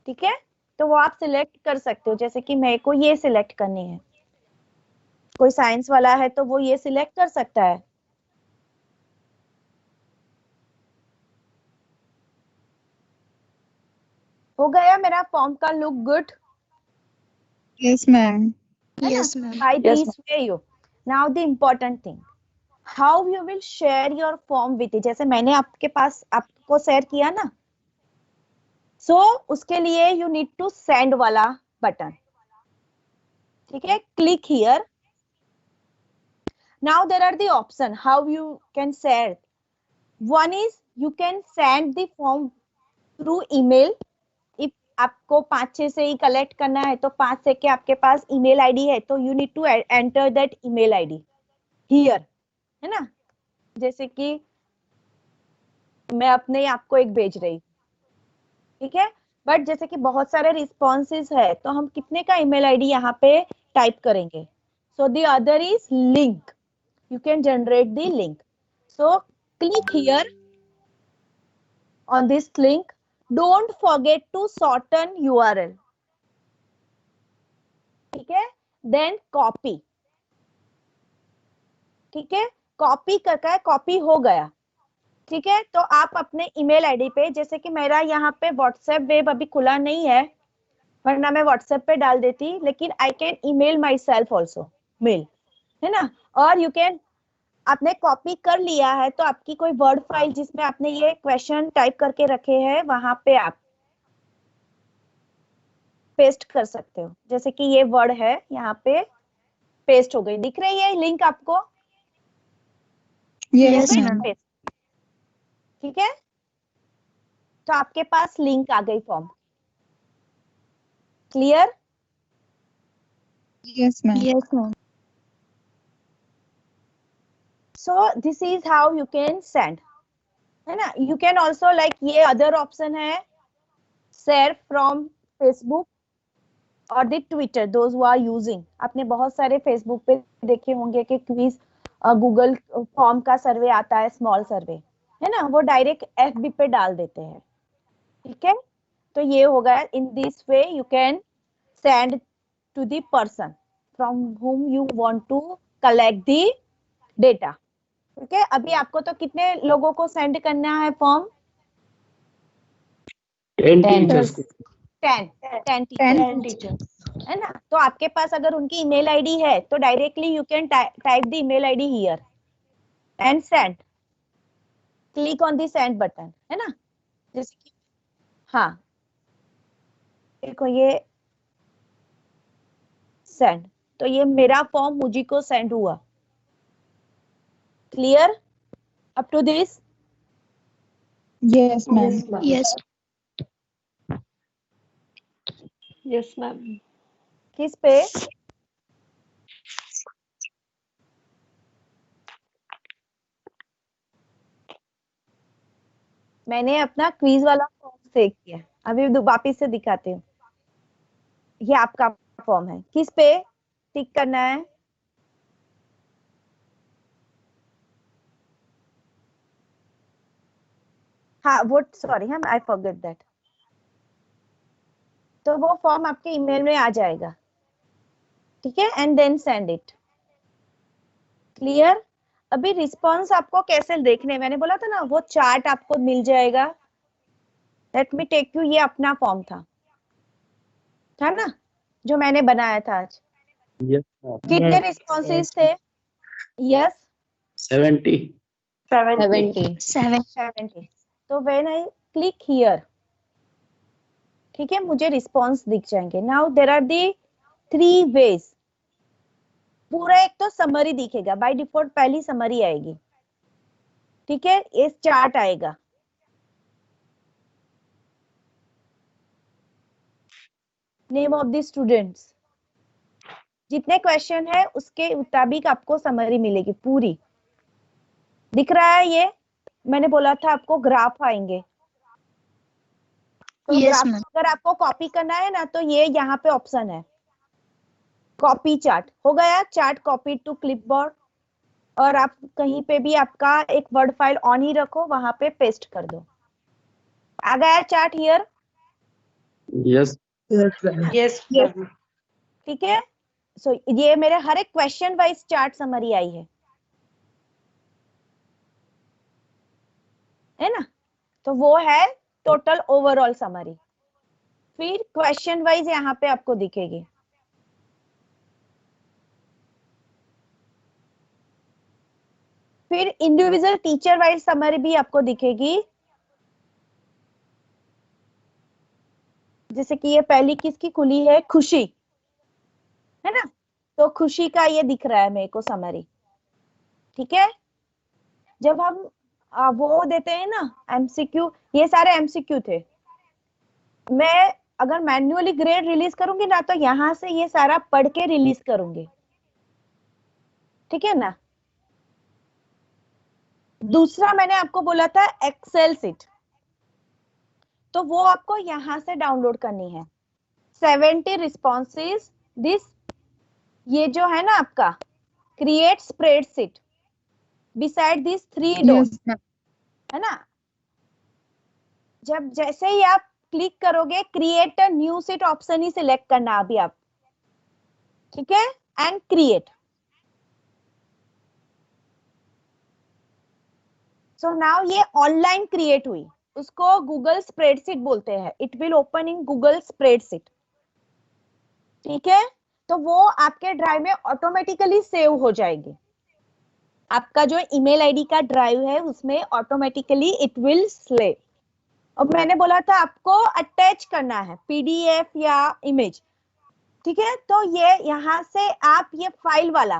ठीक है, तो वो आप सिलेक्ट कर सकते हो, जैसे कि मेरे को ये सिलेक्ट करनी है, कोई साइंस वाला है तो वो ये सिलेक्ट कर सकता है। हो गया मेरा फॉर्म का लुक गुड? Yes, ma'am. है ना? Yes, ma'am. By Yes, this way you. Now the important thing, how you will share your form with it. जैसे मैंने आपको शेयर किया ना, so उसके लिए you need to send वाला बटन। ठीक है, click here. Now there are the option how you can share. One is you can send the form through email. If आपको 5-6 से ही कलेक्ट करना है तो 5 से के आपके पास ईमेल आईडी है तो you need to enter that email ID here, है ना? जैसे कि मैं अपने आपको एक भेज रही, ठीक है, बट जैसे कि बहुत सारे रिस्पॉन्सेज है तो हम कितने का ईमेल आईडी यहाँ पे टाइप करेंगे? So the other is link, you can generate the link. So click here on this link. Don't forget to shorten URL. ठीक है, then copy. ठीक है, कॉपी करके कॉपी हो गया। ठीक है, तो आप अपने ईमेल आईडी पे, जैसे कि मेरा यहाँ पे व्हाट्सएप वेब अभी खुला नहीं है, वरना मैं व्हाट्सएप पे डाल देती, लेकिन I can email myself also mail, है ना? और यू कैन, आपने कॉपी कर लिया है तो आपकी कोई वर्ड फाइल जिसमें आपने ये क्वेश्चन टाइप करके रखे हैं वहां पे आप पेस्ट कर सकते हो। जैसे कि ये वर्ड है यहाँ पे पेस्ट हो गई, दिख रही है लिंक आपको? Yes, ma'am. ठीक है, तो आपके पास लिंक आ गई form. Clear? Yes, ma'am. Yes, ma'am. So this is how you can send, है ना? You can also like ये other option है share from Facebook और the Twitter, those who are using. आपने बहुत सारे Facebook पे देखे होंगे कि क्विज गूगल फॉर्म का सर्वे आता है, स्मॉल सर्वे, है ना? वो डायरेक्ट FB पे डाल देते हैं। ठीक है, तो ये हो गया। In this way you can send to the person from whom you want to collect the data. ठीक है, अभी आपको तो कितने लोगों को सेंड करना है फॉर्म? 10 teachers. 10 टीचर्स, है ना? तो आपके पास अगर उनकी ईमेल आईडी है तो directly you can type the email ID here and send, click on the send button, है ना? जैसे कि हाँ देखो ये सेंड, तो ये मेरा फॉर्म मुझे को सेंड हुआ। Clear up to this? Yes, ma'am. Yes. Yes, ma'am. किस पे? मैंने अपना क्विज वाला फॉर्म सेव किया, अभी वापिस से दिखाती हूँ। ये आपका फॉर्म है, किस पे टिक करना है? हाँ वो सॉरी हम आई फॉरगेट दैट। तो वो फॉर्म आपके ईमेल में आ जाएगा, ठीक है, and then send it. Clear? अभी रिस्पॉन्स आपको कैसे देखने, मैंने बोला था ना वो चार्ट आपको मिल जाएगा। लेट मी टेक यू, ये अपना फॉर्म था ना जो मैंने बनाया था आज। Yes. कितने रिस्पॉन्सेस थे? यस 70. 70। तो व्हेन आई क्लिक हियर, ठीक है, मुझे रिस्पॉन्स दिख जाएंगे। Now there are the 3 ways. पूरा एक तो समरी दिखेगा, बाय डिफॉल्ट पहली समरी आएगी, ठीक है, ये चार्ट आएगा। नेम ऑफ द स्टूडेंट्स, जितने क्वेश्चन है उसके मुताबिक आपको समरी मिलेगी पूरी। दिख रहा है ये? मैंने बोला था आपको ग्राफ आएंगे, तो Yes, ग्राफ ma'am. अगर आपको कॉपी करना है ना तो ये यहाँ पे ऑप्शन है कॉपी चार्ट। हो गया चार्ट कॉपी टू क्लिपबोर्ड, और आप कहीं पे भी आपका एक वर्ड फाइल ऑन ही रखो, वहां पे पेस्ट कर दो। आ गया chart here? Yes. Yes, ma'am. ठीक है, सो ये मेरे हर एक क्वेश्चन वाइज चार्ट समरी आई है ना? तो वो है टोटल ओवरऑल समरी। फिर क्वेश्चन वाइज यहाँ पे आपको दिखेगी। फिर इंडिविजुअल टीचर वाइज समरी भी आपको दिखेगी। जैसे कि ये पहली किसकी खुली है? खुशी, है ना? तो खुशी का ये दिख रहा है मेरे को समरी। ठीक है, जब हम वो देते हैं ना एमसीक्यू, ये सारे एमसीक्यू थे। मैं अगर मैन्युअली ग्रेड रिलीज करूंगी ना, तो यहाँ से ये सारा पढ़ के रिलीज करूंगी। ठीक है ना? दूसरा मैंने आपको बोला था एक्सेल सीट, तो वो आपको यहाँ से डाउनलोड करनी है। 70 रिस्पॉन्सेज दिस, ये जो है ना आपका create spreadsheet beside this 3 dot, Yes, ma'am. है ना? जब जैसे ही आप क्लिक करोगे, create a new seat option he select करना अभी आप। ठीक है, एंड क्रिएट। सो नाउ ये ऑनलाइन क्रिएट हुई, उसको गूगल स्प्रेडशीट बोलते हैं। It will open in Google spreadsheet. ठीक है, तो वो आपके ड्राइव में ऑटोमेटिकली सेव हो जाएगी। आपका जो ईमेल आईडी का ड्राइव है उसमें ऑटोमेटिकली इट विल सेव। अब मैंने बोला था आपको अटैच करना है पीडीएफ या इमेज। ठीक है, तो ये यहाँ से आप ये फाइल वाला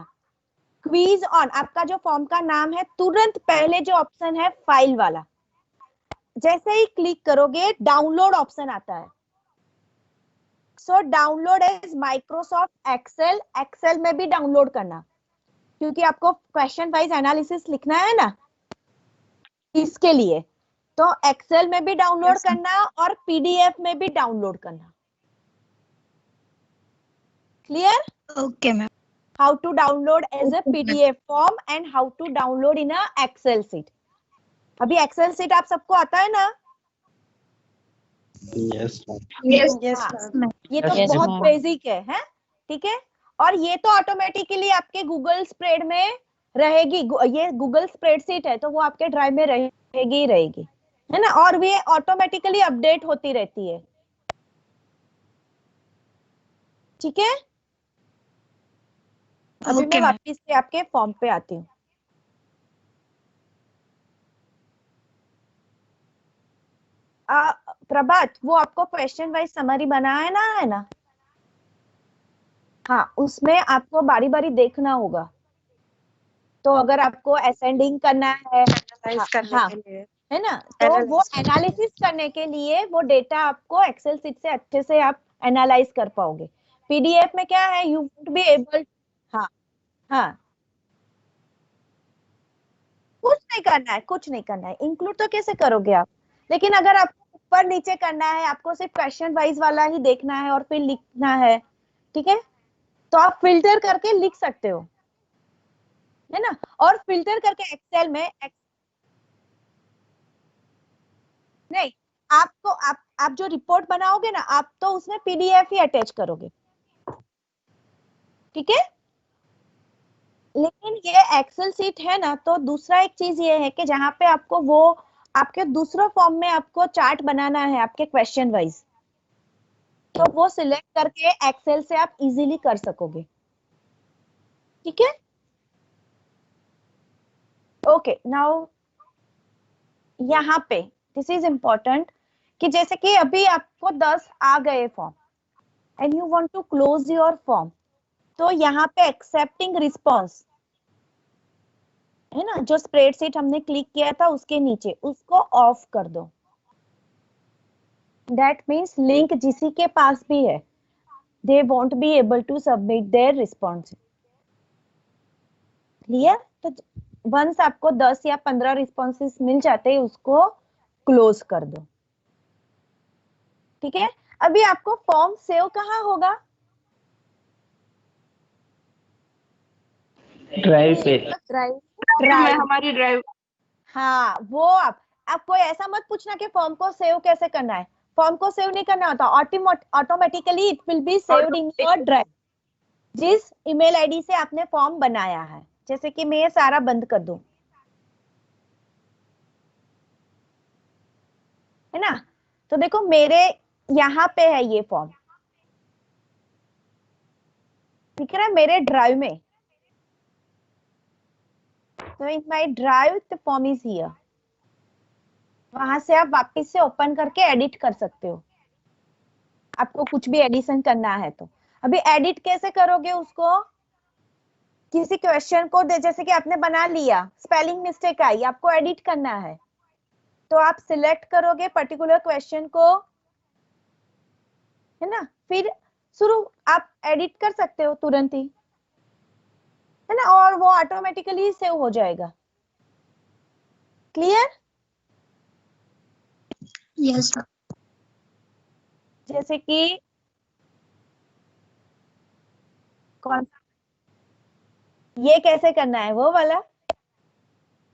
क्विज ऑन, आपका जो फॉर्म का नाम है, तुरंत पहले जो ऑप्शन है फाइल वाला, जैसे ही क्लिक करोगे डाउनलोड ऑप्शन आता है। So download is Microsoft Excel. Excel में भी डाउनलोड करना, क्योंकि आपको क्वेश्चन वाइज एनालिसिस लिखना है ना, इसके लिए। तो एक्सेल में भी डाउनलोड करना और पीडीएफ में भी डाउनलोड करना। Clear? Okay, ma'am. How to download as a PDF form and how to download in a Excel sheet. अभी एक्सेल सीट आप सबको आता है ना? Yes. Yes, हाँ, ma'am. ये तो Yes, बहुत ma'am. बेसिक है? ठीक है, और ये तो ऑटोमेटिकली आपके गूगल स्प्रेड में रहेगी। ये गूगल स्प्रेडशीट है, तो वो आपके ड्राइव में रहेगी ही रहेगी, है ना? और ये ऑटोमेटिकली अपडेट होती रहती है। ठीक है, अभी मैं Okay, ma'am. वापस से आपके फॉर्म पे आती हूँ। प्रभात, वो आपको क्वेश्चन वाइज समरी बना है ना? हाँ, उसमें आपको बारी बारी देखना होगा। तो अगर आपको असेंडिंग करना है, Analyze करने हाँ, के लिए। है ना, तो वो Analyze एनालिसिस करने के लिए वो डेटा आपको एक्सेल सीट से अच्छे से आप एनालाइज कर पाओगे। पीडीएफ में क्या है, यू वोंट बी एबल। हाँ हाँ, कुछ नहीं करना है, कुछ नहीं करना है। इंक्लूड तो कैसे करोगे आप? लेकिन अगर आपको ऊपर नीचे करना है, आपको सिर्फ क्वेश्चन वाइज वाला ही देखना है और फिर लिखना है, ठीक है, तो आप फिल्टर करके लिख सकते हो, है ना? और फिल्टर करके एक्सेल में नहीं, आपको आप जो रिपोर्ट बनाओगे ना, आप तो उसमें पीडीएफ ही अटैच करोगे। ठीक है, लेकिन ये एक्सेल सीट है ना, तो दूसरा एक चीज ये है कि जहां पे आपको वो आपके दूसरा फॉर्म में आपको चार्ट बनाना है आपके क्वेश्चन वाइज, तो वो सिलेक्ट करके एक्सेल से आप इजीली कर सकोगे। ठीक है, ओके, नाउ यहाँ पे दिस इज इम्पोर्टेंट कि जैसे कि अभी आपको 10 आ गए form and you want to close your form, तो यहाँ पे एक्सेप्टिंग रिस्पॉन्स है ना, जो स्प्रेडशीट हमने क्लिक किया था उसके नीचे, उसको ऑफ कर दो। दैट मीन्स लिंक जिसी के पास भी है, they won't be able to submit their response. Clear? तो वंस आपको 10 या 15 रिस्पॉन्सेस मिल जाते हैं, उसको क्लोज कर दो। ठीक है, अभी आपको फॉर्म सेव कहाँ होगा? ड्राइव पे। ड्राइव मैं हमारी ड्राइव हाँ वो आप कोई ऐसा मत पूछना कि फॉर्म को सेव कैसे करना है। फॉर्म को सेव नहीं करना होता, automatically it will be saved in your drive. जिस ईमेल आईडी से आपने फॉर्म बनाया है, जैसे कि मैं ये सारा बंद कर दूं, है ना, तो देखो मेरे यहाँ पे है ये फॉर्म, दिख रहा है मेरे ड्राइव में। तो in my drive the form is here. वहां से आप वापस से ओपन करके एडिट कर सकते हो, आपको कुछ भी एडिशन करना है तो। अभी एडिट कैसे करोगे उसको, किसी क्वेश्चन को जैसे कि आपने बना लिया, स्पेलिंग मिस्टेक आई, आपको एडिट करना है, तो आप सिलेक्ट करोगे पर्टिकुलर क्वेश्चन को, है ना, फिर शुरू आप एडिट कर सकते हो तुरंत ही, है ना, और वो ऑटोमेटिकली सेव हो जाएगा। क्लियर? यस जैसे कि कौन, ये कैसे करना है वो वाला,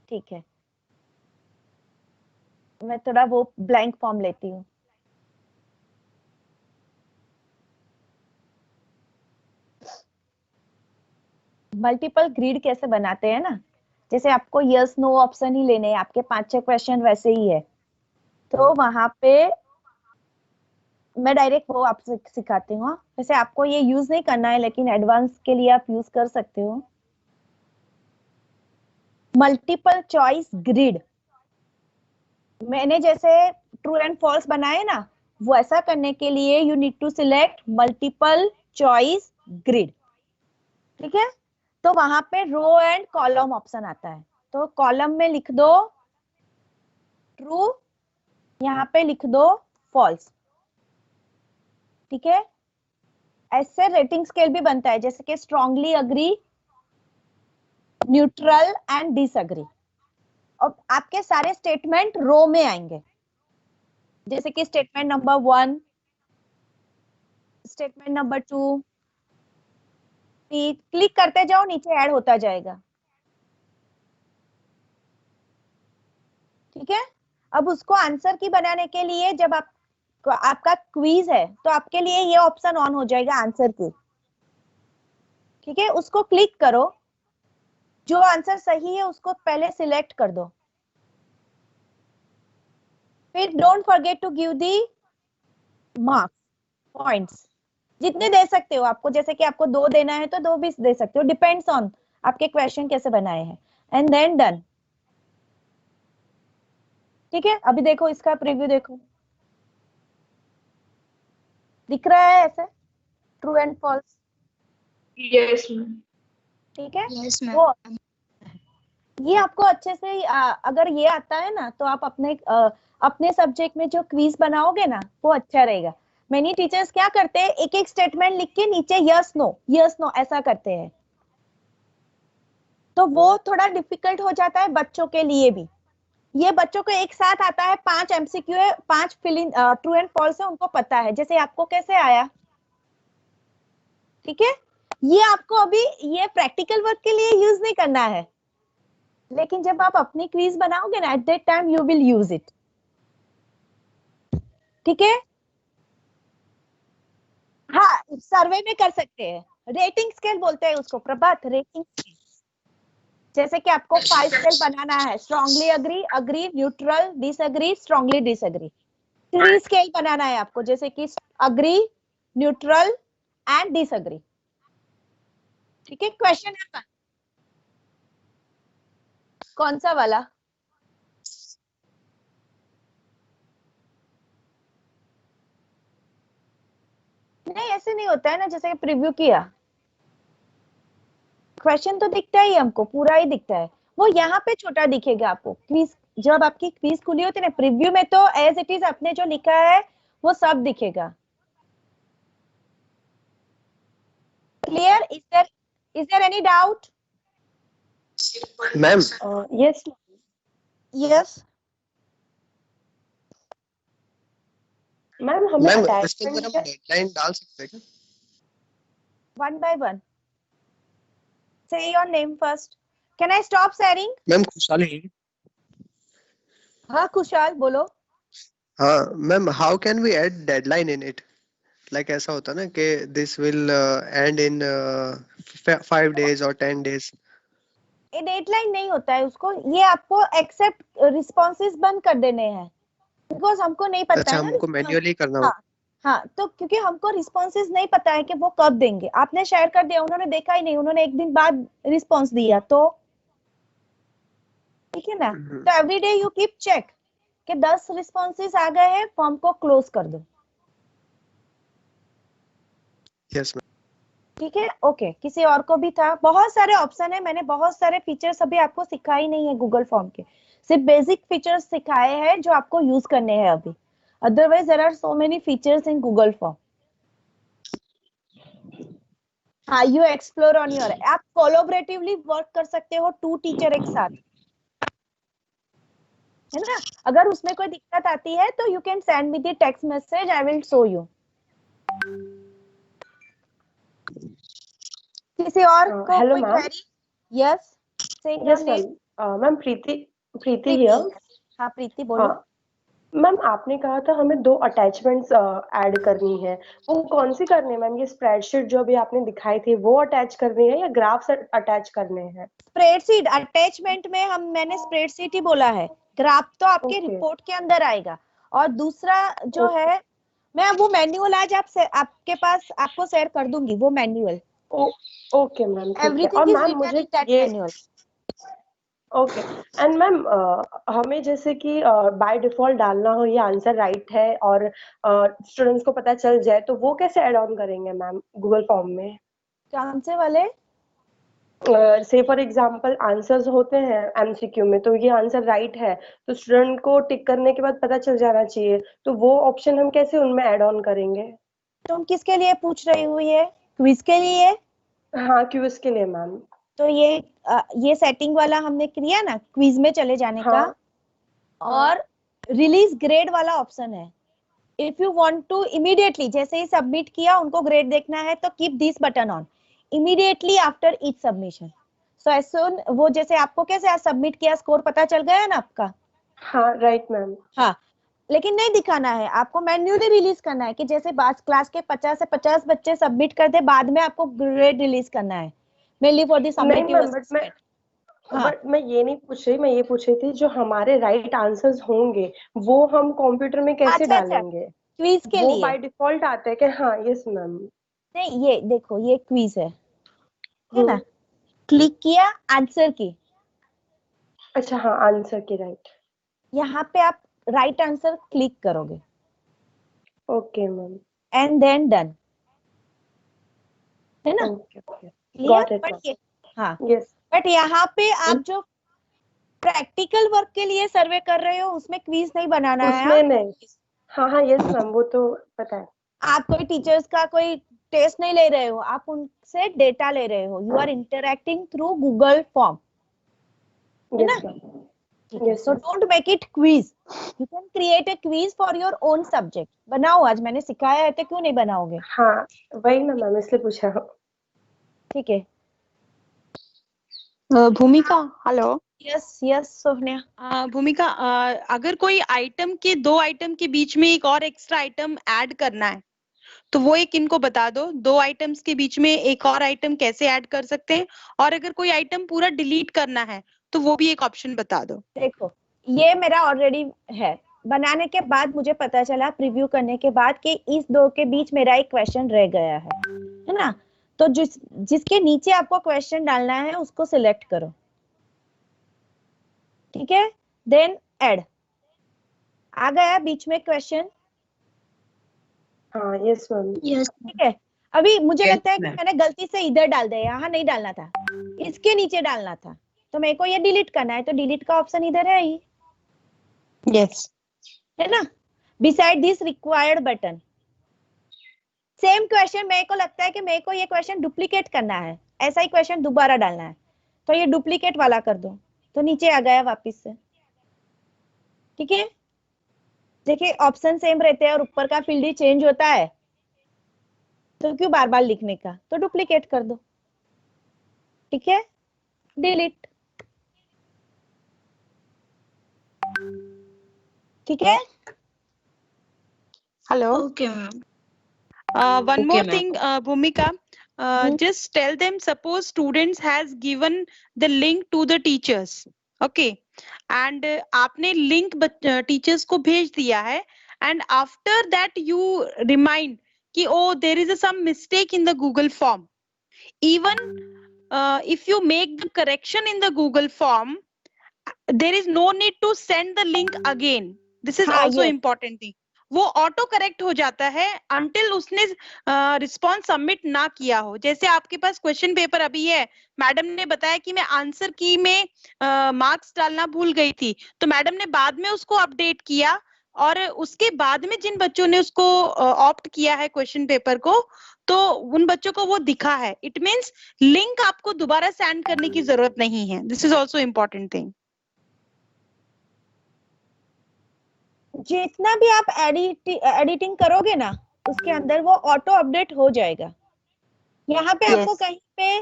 ठीक है, मैं थोड़ा वो ब्लैंक फॉर्म लेती हूँ। मल्टीपल ग्रिड कैसे बनाते हैं ना, जैसे आपको यस नो ऑप्शन ही लेने हैं, आपके 5-6 क्वेश्चन वैसे ही है, तो वहां पे मैं डायरेक्ट वो आपसे सिखाती हूँ। वैसे आपको ये यूज नहीं करना है, लेकिन एडवांस के लिए आप यूज कर सकते हो। मल्टीपल चॉइस ग्रिड, मैंने जैसे ट्रू एंड फॉल्स बनाए ना, वो ऐसा करने के लिए you need to select multiple choice grid, ठीक है। तो वहां पे रो एंड कॉलम ऑप्शन आता है, तो कॉलम में लिख दो ट्रू, यहाँ पे लिख दो फॉल्स, ठीक है। ऐसे रेटिंग स्केल भी बनता है, जैसे कि strongly agree, neutral and disagree. और आपके सारे स्टेटमेंट रो में आएंगे, जैसे कि statement number 1, statement number 2, click करते जाओ नीचे ऐड होता जाएगा, ठीक है। अब उसको आंसर की बनाने के लिए जब आपका क्विज है, तो आपके लिए ये ऑप्शन ऑन हो जाएगा आंसर की, ठीक है। उसको क्लिक करो, जो आंसर सही है उसको पहले सिलेक्ट कर दो, फिर don't forget to give the marks, points, जितने दे सकते हो आपको, जैसे कि आपको 2 देना है तो 2 भी दे सकते हो, डिपेंड्स ऑन आपके क्वेश्चन कैसे बनाए हैं, एंड देन डन, ठीक है। अभी देखो इसका प्रीव्यू देखो, दिख रहा है ऐसे true and false, yes ma'am. ठीक है। यस वो मैम। ये आपको अच्छे से अगर ये आता है ना, तो आप अपने सब्जेक्ट में जो क्विज बनाओगे ना, वो अच्छा रहेगा। मेनी टीचर्स क्या करते हैं, एक एक स्टेटमेंट लिख के नीचे यस नो ऐसा करते हैं, तो वो थोड़ा डिफिकल्ट हो जाता है बच्चों के लिए भी। ये बच्चों को एक साथ आता है, 5 एमसीक्यू है, 5 fill in true and false है, उनको पता है, जैसे आपको कैसे आया, ठीक है। ये आपको अभी ये प्रैक्टिकल वर्क के लिए यूज नहीं करना है, लेकिन जब आप अपनी क्विज बनाओगे ना, at that time you will use it, ठीक है। हाँ, सर्वे में कर सकते हैं, रेटिंग स्केल बोलते हैं उसको प्रभात, रेटिंग स्केल। जैसे कि आपको 5 स्केल बनाना है, strongly agree, agree, neutral, disagree, strongly disagree. 3 scale बनाना है आपको, जैसे कि अग्री, न्यूट्रल एंड डिसएग्री, ठीक है। क्वेश्चन है कौन सा वाला, नहीं ऐसे नहीं होता है ना, जैसे प्रीव्यू किया, क्वेश्चन तो दिखता ही हमको, पूरा ही दिखता है, वो यहाँ पे छोटा दिखेगा आपको। क्विज जब आपकी क्विज खुली होती है ना, प्रीव्यू में तो एज इट इज आपने जो लिखा है वो सब दिखेगा। Clear? Is there any doubt? Ma'am yes yes ma'am हमें मैम इसके अटैचमेंट अंदर हम डेडलाइन डाल सकते हैं क्या? 1 by 1 say your name first. Can I stop sharing? Ma'am Khushhal है। हाँ खुशहाल बोलो। हाँ ma'am, how can we add deadline in it? Like ऐसा होता ना कि this will end in 5 days और 10 days। ये डेडलाइन नहीं होता है उसको, ये आपको एक्सेप्ट रिस्पॉन्सेज बंद कर देने हैं, बिकॉज हमको नहीं पता अच्छा, है ना हमको response- मैन्युअली करना हाँ हाँ, तो क्योंकि हमको रिस्पॉन्सेज नहीं पता है कि वो कब देंगे। आपने शेयर कर दिया, उन्होंने देखा ही नहीं, उन्होंने एक दिन बाद रिस्पॉन्स दिया, तो ठीक है ना। तो every day you keep check कि 10 रिस्पॉन्सेज आ गए हैं, फॉर्म को क्लोज कर दो। Yes ma'am. ठीक है, ओके। किसी और को भी था? बहुत सारे ऑप्शन है, मैंने बहुत सारे फीचर्स अभी आपको सिखाई नहीं है गूगल फॉर्म के, सिर्फ बेसिक फीचर्स सिखाए हैं जो आपको यूज करने हैं अभी। Otherwise there are so many features in Google form. हाँ, यू एक्सप्लोर ऑन योर, आप कोलैबोरेटिवली वर्क कर सकते हो 2 टीचर एक साथ, है ना। अगर उसमें कोई दिक्कत आती है तो you can send me the text message, I will show you. किसी और को hello, कोई ma'am. क्वेरी? यस, से Yes, ma'am. Ma'am, Preeti here. हाँ प्रीति बोलो। हाँ मैम, आपने कहा था हमें 2 अटैचमेंट्स ऐड करनी है, वो कौन सी करनी है मैम? ये स्प्रेडशीट जो अभी आपने दिखाई थी वो अटैच करनी है या ग्राफ्स अटैच करने हैं? स्प्रेडशीट अटैचमेंट में मैंने स्प्रेडशीट ही बोला है, ग्राफ तो आपके Okay. रिपोर्ट के अंदर आएगा। और दूसरा जो है, मैं वो मैन्युअल आज आपके पास आपको शेयर कर दूंगी, वो मैन्युअल। ओके मैम, ठीक है। और एवरीथिंग इज मैम रिटन मुझे इन दैट ये मैन्युअल। ओके। एंड मैम, हमें जैसे कि बाय डिफॉल्ट डालना हो ये आंसर राइट है और स्टूडेंट्स को पता चल जाए, तो वो कैसे ऐड ऑन करेंगे मैम गूगल फॉर्म में? कौन से वाले? से फॉर एग्जांपल आंसर्स होते हैं एमसीक्यू में, तो ये आंसर राइट है तो स्टूडेंट को टिक करने के बाद पता चल जाना चाहिए, तो वो ऑप्शन हम कैसे उनमें ऐड ऑन करेंगे? तुम किसके लिए पूछ रही हो? ये क्विज के लिए? हाँ, क्विज के लिए मैम। तो ये सेटिंग वाला हमने किया ना, क्विज में चले जाने का, और रिलीज ग्रेड वाला ऑप्शन है। If you want to immediately, जैसे ही सबमिट किया उनको ग्रेड देखना है, तो keep this button on immediately after each submission. So as soon, वो जैसे आपको कैसे आज सबमिट किया, स्कोर पता चल गया ना आपका? हाँ राइट मैम। हाँ, लेकिन नहीं दिखाना है आपको, मैन्युअली रिलीज करना है कि जैसे क्लास के 50 से 50 बच्चे सबमिट कर दे, बाद में आपको ग्रेड रिलीज करना है, mainly for the summative assessment. But मैं ये नहीं पूछ रही, मैं ये पूछ रही थी जो हमारे राइट आंसर्स होंगे वो हम कंप्यूटर में कैसे डालेंगे? क्विज के वो लिए बाय डिफॉल्ट आते हैं कि? हाँ यस मैम। नहीं, ये देखो, ये क्विज है ना, क्लिक किया आंसर की। अच्छा हाँ, आंसर की राइट। यहाँ पे आप राइट आंसर क्लिक करोगे। Okay ma'am. And then done, है ना? Got it. बट ये, हाँ यस, बट यहाँ पे आप जो प्रैक्टिकल वर्क के लिए सर्वे कर रहे हो उसमें क्विज नहीं बनाना है। उसमें नहीं। हाँ हाँ यस मैम, वो तो पता है। आप कोई टीचर्स का कोई टेस्ट नहीं ले रहे हो, आप उनसे डेटा ले रहे हो। You are interacting through Google form, है ना? So don't make it quiz. You can create a quiz for your own subject. बनाओ, आज मैंने सिखाया है तो क्यों नहीं बनाओगे? हाँ वही ना मैम, इसलिए पूछा। ठीक है। भूमिका, हेलो। Yes yes Sonia. भूमिका, अगर कोई आइटम के 2 आइटम के बीच में एक और एक्स्ट्रा आइटम ऐड करना है, तो वो एक इनको बता दो, 2 आइटम्स के बीच में एक और आइटम कैसे ऐड कर सकते हैं, और अगर कोई आइटम पूरा डिलीट करना है तो वो भी एक ऑप्शन बता दो। देखो, ये मेरा ऑलरेडी है, बनाने के बाद मुझे पता चला प्रीव्यू करने के बाद कि इस 2 के बीच मेरा एक क्वेश्चन रह गया है ना? तो जिसके नीचे आपको क्वेश्चन डालना है उसको सिलेक्ट करो, ठीक है? देन ऐड, आ गया बीच में क्वेश्चन। हाँ यस मैम। यस, ठीक है। अभी मुझे लगता है कि मैंने गलती से इधर डाल दिया, यहाँ नहीं डालना था, इसके नीचे डालना था, तो मेरे को ये डिलीट करना है, तो डिलीट का ऑप्शन इधर है ही। यस, है ना? Beside this required button, same question मेरे को लगता है कि मेरे को ये क्वेश्चन डुप्लीकेट करना है, ऐसा ही क्वेश्चन दोबारा डालना है, तो ये डुप्लीकेट वाला कर दो, तो नीचे आ गया वापस से। ठीक है, देखिए ऑप्शन सेम रहते हैं और ऊपर का फील्ड ही चेंज होता है, तो क्यों बार बार लिखने का, तो डुप्लीकेट कर दो। ठीक है, डिलीट। ठीक है, hello, okay ma'am. one Okay, more ma'am. thing, Bhumika, just tell them, suppose students has given the link to the teachers, okay, and आपने link teachers को भेज दिया है, and after that you remind कि oh there is some mistake in the Google form. Even if you make the correction in the Google form, there is no need to send the link again. This is हाँ, also yes. important thing. वो auto correct हो जाता है until उसने response submit ना किया हो। जैसे आपके पास क्वेश्चन पेपर अभी है, मैडम ने बताया कि मैं आंसर की में मार्क्स डालना भूल गई थी, तो मैडम ने बाद में उसको अपडेट किया, और उसके बाद में जिन बच्चों ने उसको ऑप्ट किया है क्वेश्चन पेपर को, तो उन बच्चों को वो दिखा है। इट मीन्स लिंक आपको दोबारा सेंड करने की जरूरत नहीं है। This is also important thing. जितना भी आप एडिटिंग करोगे ना, उसके अंदर वो ऑटो अपडेट हो जाएगा। यहाँ पे आपको कहीं पे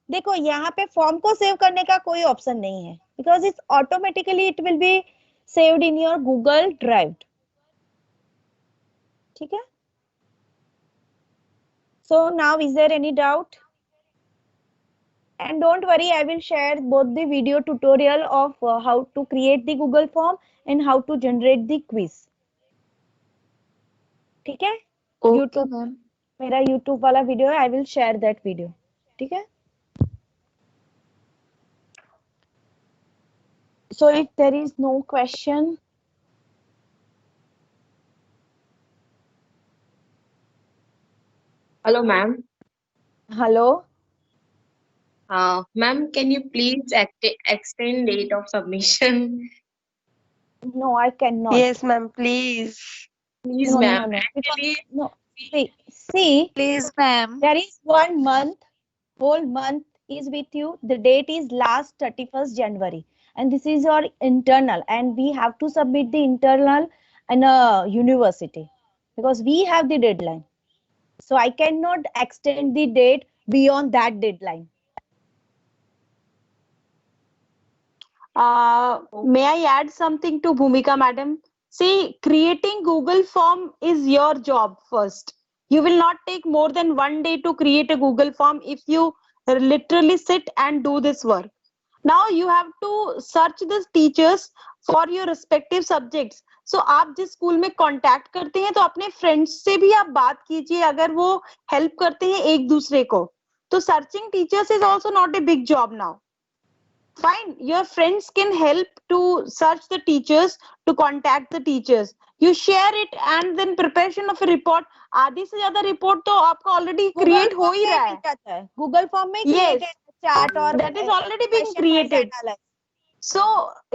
देखो, यहाँ पे फॉर्म को सेव करने का कोई ऑप्शन नहीं है, because it's automatically it will be saved in your Google drive. ठीक है, so now is there any doubt? And don't worry, I will share both the video tutorial of how to create the Google form and how to generate the quiz. ठीक है, YouTube ma'am. मेरा YouTube वाला video है, I will share that video. ठीक है, so if there is no question, Hello, ma'am. hello, Ma'am, can you please extend date of submission? no, I cannot. Yes, ma'am, please. Please, No, ma'am. no, because Actually, no. See, Please, ma'am. there is 1 month, whole month is with you. The date is last 31st January, and this is your internal, and we have to submit the internal in a university because we have the deadline. So I cannot extend the date beyond that deadline. May I add something to Bhumika madam? See, creating Google form is your job first. You will not take more than 1 day to create a Google form if you literally sit and do this work. Now you have to search the teachers for your respective subjects. So आप जिस school में contact करते हैं, तो अपने friends से भी आप बात कीजिए अगर वो हेल्प करते हैं एक दूसरे को। तो searching teachers is also not a big job now. Fine, your friends can help to search the teachers, to contact the teachers. You share it and then preparation of a report. आधी से ज्यादा report तो आपका already create हो ही रहा है। Google form में Yes, chart और that is already being created. So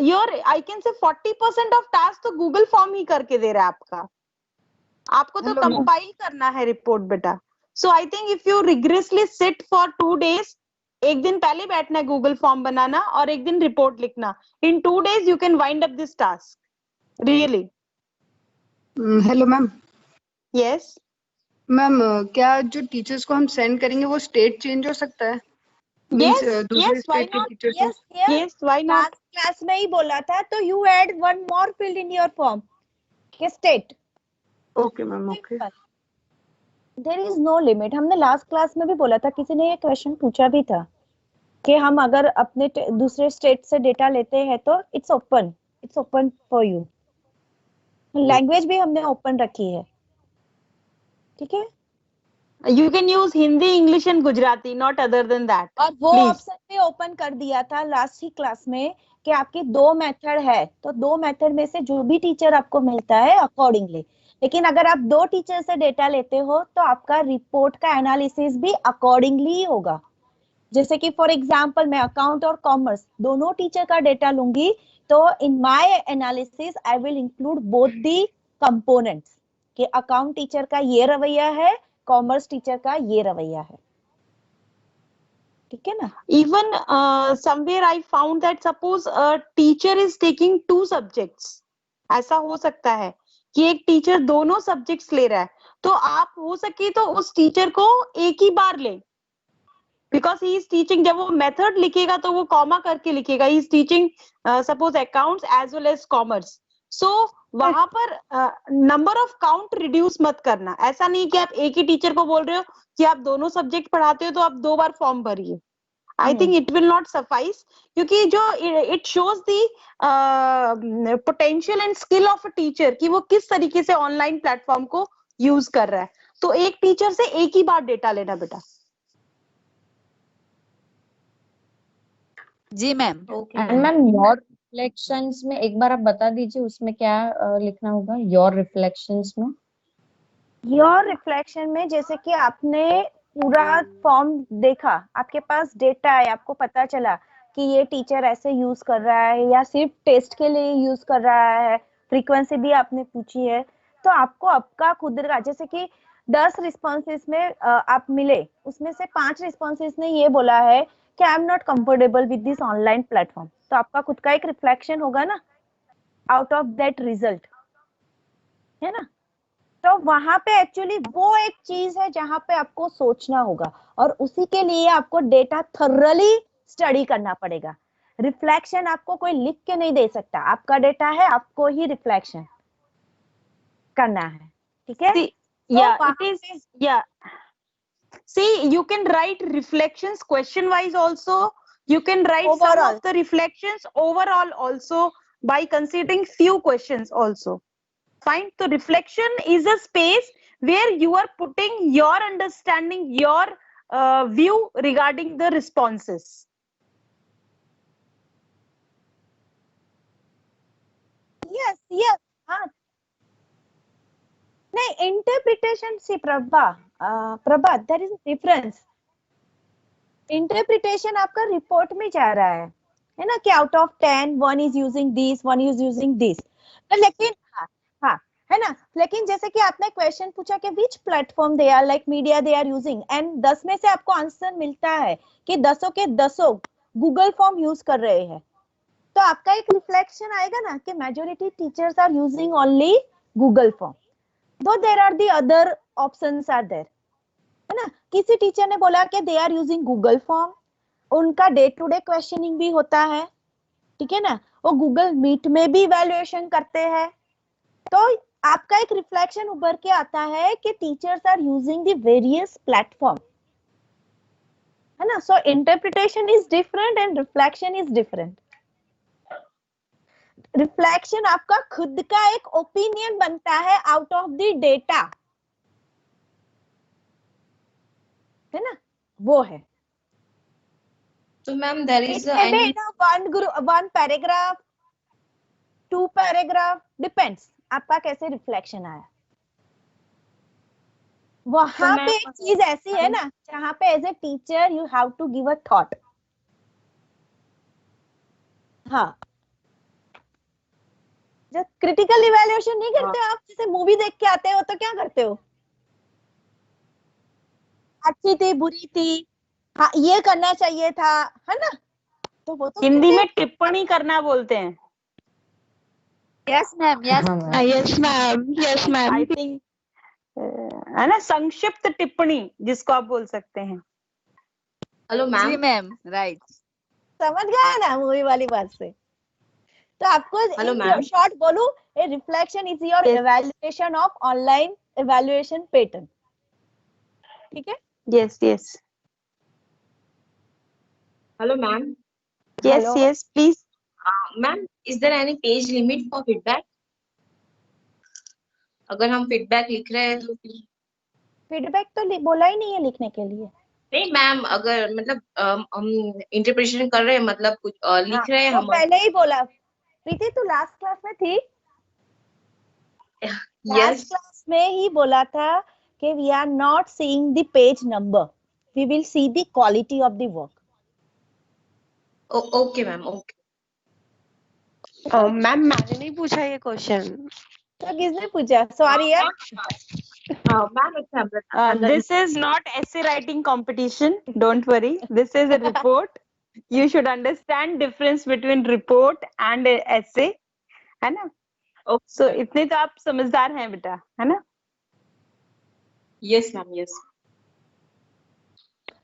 your I can say 40% of task तो गूगल फॉर्म ही करके दे रहा है आपका। आपको तो कंपाइल करना है रिपोर्ट बेटा। So I think if you rigorously sit for 2 days, एक दिन पहले बैठना है गूगल फॉर्म बनाना और एक दिन रिपोर्ट लिखना। इन 2 days you can wind up this task. Really. Hello ma'am. Yes. Ma'am, क्या जो टीचर्स को हम सेंड करेंगे वो स्टेट चेंज हो सकता है? Yes, दूसरे yes, why स्टेट के not? Teachers Yes, yes. Yes, why not? Last class में ही बोला था, तो you add one more field in your form. के state. Okay ma'am, okay. There is no limit. हमने लास्ट क्लास में भी बोला था, किसी ने ये क्वेश्चन पूछा भी था कि हम अगर अपने दूसरे स्टेट से डेटा लेते हैं तो it's open for you. Language भी हमने ओपन रखी है। ठीक है, You can use Hindi, English and Gujarati, not other than that. और वो Please. ऑप्शन भी ओपन कर दिया था लास्ट ही क्लास में कि आपके 2 मेथड है, तो 2 मेथड में से जो भी टीचर आपको मिलता है अकॉर्डिंगली। लेकिन अगर आप 2 टीचर से डेटा लेते हो तो आपका रिपोर्ट का एनालिसिस भी अकॉर्डिंगली ही होगा। जैसे कि फॉर एग्जांपल मैं अकाउंट और कॉमर्स दोनों टीचर का डेटा लूंगी, तो in my analysis I will include both the components कि अकाउंट टीचर का ये रवैया है, कॉमर्स टीचर का ये रवैया है। ठीक है ना? Even somewhere I found that suppose a teacher is taking 2 subjects, ऐसा हो सकता है कि एक टीचर दोनों सब्जेक्ट्स ले रहा है, तो आप हो सके तो उस टीचर को एक ही बार लें। बिकॉज ही इज टीचिंग, जब वो मेथड लिखेगा तो वो कॉमा करके लिखेगा, he is teaching suppose accounts as well as commerce, so वहां पर नंबर ऑफ काउंट रिड्यूस मत करना। ऐसा नहीं कि आप एक ही टीचर को बोल रहे हो कि आप दोनों सब्जेक्ट पढ़ाते हो तो आप 2 बार फॉर्म भरिए। I think it will not suffice, क्योंकि जो it shows the potential and skill of a teacher कि वो किस तरीके से ऑनलाइन प्लेटफॉर्म को यूज कर रहा है। तो एक टीचर से एक ही बार डेटा लेना बेटा। जी ma'am. Okay, and ma'am. Ma'am your reflections में एक बार आप बता दीजिए उसमें क्या लिखना होगा योर रिफ्लेक्शंस में। योर रिफ्लेक्शन में जैसे कि आपने पूरा फॉर्म देखा, आपके पास डेटा है, आपको पता चला कि ये टीचर ऐसे यूज कर रहा है या सिर्फ टेस्ट के लिए यूज कर रहा है, फ्रीक्वेंसी भी आपने पूछी है, तो आपको आपका खुद का, जैसे कि 10 रिस्पॉन्सेस में आप मिले, उसमें से 5 रिस्पॉन्सेस ने ये बोला है कि I am not comfortable with this online platform, तो आपका खुद का एक रिफ्लेक्शन होगा ना आउट ऑफ दैट रिजल्ट, है ना। तो वहां पे एक्चुअली वो एक चीज है जहां पे आपको सोचना होगा, और उसी के लिए आपको डेटा थॉरली स्टडी करना पड़ेगा। रिफ्लेक्शन आपको कोई लिख के नहीं दे सकता, आपका डेटा है, आपको ही रिफ्लेक्शन करना है, ठीक है। Yeah, it is, yeah. See, you can write reflections question wise also. You can write some Overall. of the reflections overall also by considering few questions also. Fine. So reflection is a space where you are putting your understanding, your view regarding the responses. Yes, yes. हाँ, नहीं, interpretation से प्रभा there is difference. Interpretation आपका report में जा रहा है ना, कि out of 10 one is using this, one is using this, लेकिन हाँ है ना, लेकिन जैसे कि आपने क्वेश्चन पूछा कि which platform they are like media they are using, and 10 में से आपको आंसर मिलता है कि 10 के 10 गूगल फॉर्म यूज कर रहे हैं, तो आपका एक रिफ्लेक्शन आएगा ना कि majority teachers are using only Google form, दो there are the other options are there, है ना। किसी टीचर ने बोला कि they are using Google form, उनका डे टू डे क्वेश्चनिंग भी होता है, ठीक है ना, वो गूगल मीट में भी इवैल्यूएशन करते हैं, तो आपका एक रिफ्लेक्शन उभर के आता है कि teachers are using the various platform, है ना। So interpretation is different and reflection is different. Reflection आपका खुद का एक ओपिनियन बनता है आउट ऑफ द डेटा, है ना, वो है। So, ma'am, there is It may be any. in a one paragraph, 2 paragraph, depends आपका कैसे रिफ्लेक्शन आया। वहां पे एक चीज ऐसी है ना जहां पे as a teacher you have to give a thought. हाँ, जब क्रिटिकल इवैल्यूएशन नहीं करते हो आप, जैसे मूवी देख के आते हो तो क्या करते हो, अच्छी थी, बुरी थी, हाँ ये करना चाहिए था, है ना, तो वो तो हिंदी में टिप्पणी करना बोलते हैं। Yes ma'am, yes yes ma'am, yes ma'am. I think है ना, संक्षिप्त टिप्पणी जिसको आप बोल सकते हैं। Hello, ma'am. जी मैम, राइट। समझ गया ना मूवी वाली बात से। तो आपको Hello, ma'am. शॉर्ट बोलूं, a reflection is your evaluation of online evaluation pattern, ठीक है। Yes yes Hello, ma'am. Yes Hello. Yes please. Ma'am, is there any page limit for feedback? अगर हम फीडबैक लिख रहे हैं तो फिर फीडबैक तो बोला ही नहीं है लिखने के लिए। नहीं मैम, अगर मतलब हम इंटरप्रिटेशन कर रहे हैं, मतलब कुछ लिख रहे हैं तो हम। पहले ही बोला। प्रीति तू लास्ट क्लास में थी? लास्ट क्लास में ही बोला था कि we are not seeing the page number, we will see the quality of the work. Okay ma'am, okay. Ma'am मैंने नहीं पूछा ये क्वेश्चन। तो किसने पूछा? सॉरी यार। Ma'am, This is not essay writing competition. Don't worry. This is a report. You should understand difference between report and essay. है ना? So इतने तो आप समझदार हैं बेटा, है ना? Yes ma'am, yes.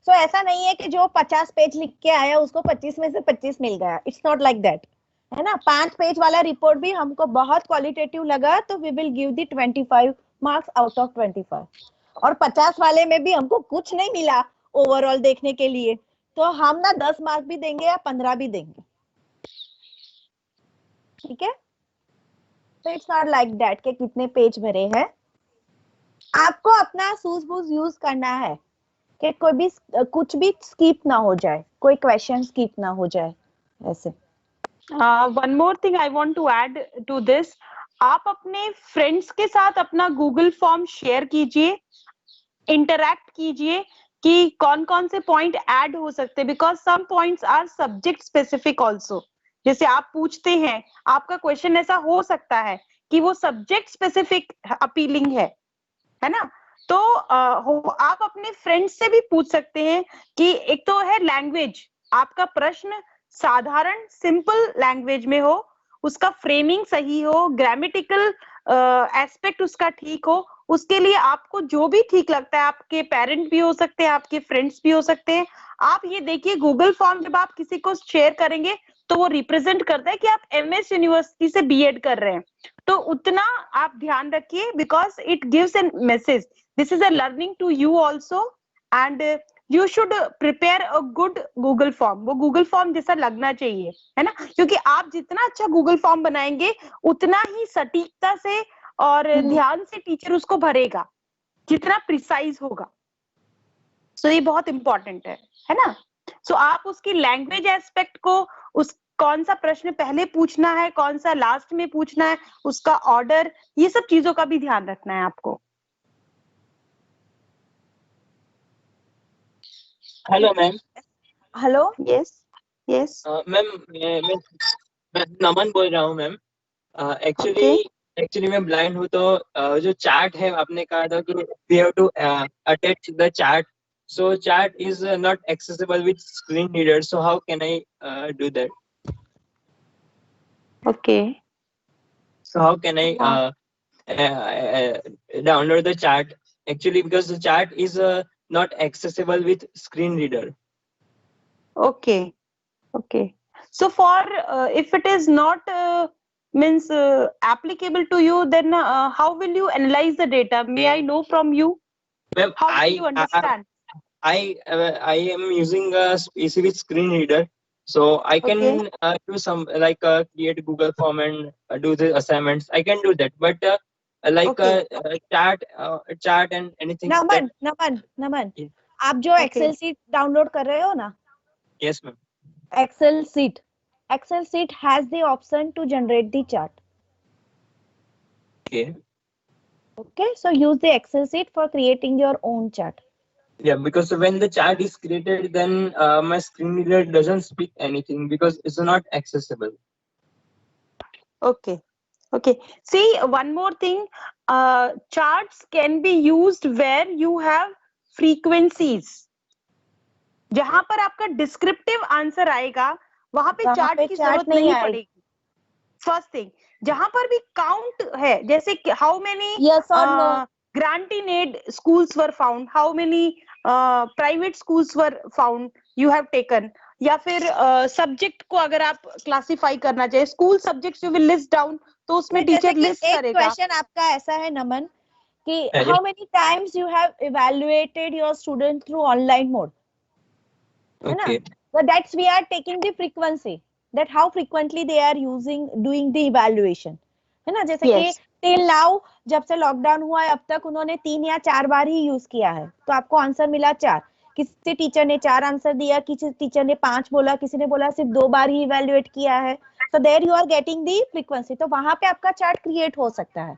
सो ऐसा नहीं है कि जो 50 पेज लिख के आया उसको 25 में से 25 मिल गया, इट्स नॉट लाइक दैट, है ना। 5 पेज वाला रिपोर्ट भी हमको बहुत क्वालिटेटिव लगा तो we will give the 25 marks out of 25, और 50 वाले में भी हमको कुछ नहीं मिला ओवरऑल देखने के लिए, तो हम ना 10 मार्क भी देंगे या 15 भी देंगे, ठीक है। तो इट्स नॉट लाइक दैट कि कितने पेज भरे हैं, आपको अपना सूझबूझ यूज करना है कि कोई भी कुछ भी स्किप ना हो जाए, कोई क्वेश्चन स्किप ना हो जाए ऐसे। One more thing I want to add to this, आप अपने फ्रेंड्स के साथ अपना गूगल फॉर्म शेयर कीजिए, इंटरैक्ट कीजिए कि कौन कौन से पॉइंट ऐड हो सकते हैं, because some points are subject specific also. जैसे आप पूछते हैं, आपका क्वेश्चन ऐसा हो सकता है कि वो सब्जेक्ट स्पेसिफिक अपीलिंग है ना। तो आप अपने फ्रेंड्स से भी पूछ सकते हैं कि एक तो है लैंग्वेज, आपका प्रश्न साधारण सिंपल लैंग्वेज में हो, उसका फ्रेमिंग सही हो, ग्रामेटिकल एस्पेक्ट उसका ठीक हो, उसके लिए आपको जो भी ठीक लगता है, आपके पेरेंट भी हो सकते हैं, आपके फ्रेंड्स भी हो सकते हैं। आप ये देखिए गूगल फॉर्म जब आप किसी को शेयर करेंगे तो वो रिप्रेजेंट करता है कि आप एमएस यूनिवर्सिटी से बीएड कर रहे हैं, तो उतना आप ध्यान रखिए, because it gives an message, this is a learning to you also, and you should prepare a good Google form. वो गूगल फॉर्म जैसा लगना चाहिए, है ना, क्योंकि आप जितना अच्छा गूगल फॉर्म बनाएंगे उतना ही सटीकता से और ध्यान से टीचर उसको भरेगा, जितना प्रिसाइज होगा। सो ये बहुत इंपॉर्टेंट है ना। सो आप उसकी लैंग्वेज एस्पेक्ट को, उस कौन सा प्रश्न पहले पूछना है, कौन सा लास्ट में पूछना है, उसका ऑर्डर, ये सब चीजों का भी ध्यान रखना है आपको। Hello ma'am. Hello, yes yes ma'am, मैं नमन बोल रहा हूँ मैम। एक्चुअली मैं ब्लाइंड हूँ, तो जो चार्ट है आपने कहा था कि we have to attach the chart, so chart is not accessible with screen reader, so how can I do that? Okay, so how can I download the chart, actually, because the chart is not accessible with screen reader. Okay, so for if it is not means applicable to you, then how will you analyze the data? May I know from you? Ma'am, how will you understand? I am using a specific screen reader, so I can do some like create Google form and do the assignments. I can do that, but like chart and anything. नमन, आप जो Excel seat download कर रहे हो ना? Yes, ma'am. Excel sheet has the option to generate the chart. Okay, so use the Excel sheet for creating your own chart. Yeah, because when the chart is created, then my screen reader doesn't speak anything because it's not accessible. Okay. See, one more thing, charts can be used where you have frequencies. जहां पर आपका descriptive answer आएगा वहां पे chart की जरूरत नहीं पड़ेगी। फर्स्ट थिंग, जहां पर भी काउंट है, जैसे how many granted schools were found, how many private schools were found you have taken, या फिर सब्जेक्ट को अगर आप क्लासिफाई करना चाहे, school subjects you will list down, तो उसमें टीचर लिस्ट करेगा। क्वेश्चन आपका ऐसा है नमन कि how many times you have evaluated your student through online mode, है ना? So that's we are taking the frequency, that how frequently they are doing the evaluation, है ना? जैसे कि till now जब से लॉकडाउन हुआ है अब तक उन्होंने 3 या 4 बार ही यूज किया है, तो आपको आंसर मिला 4। किसी टीचर ने 4 आंसर दिया, किसी टीचर ने 5 बोला, किसी ने बोला सिर्फ 2 बार ही इवैल्यूएट किया है, so there you are getting the frequency, तो वहां पे आपका चार्ट क्रिएट हो सकता है।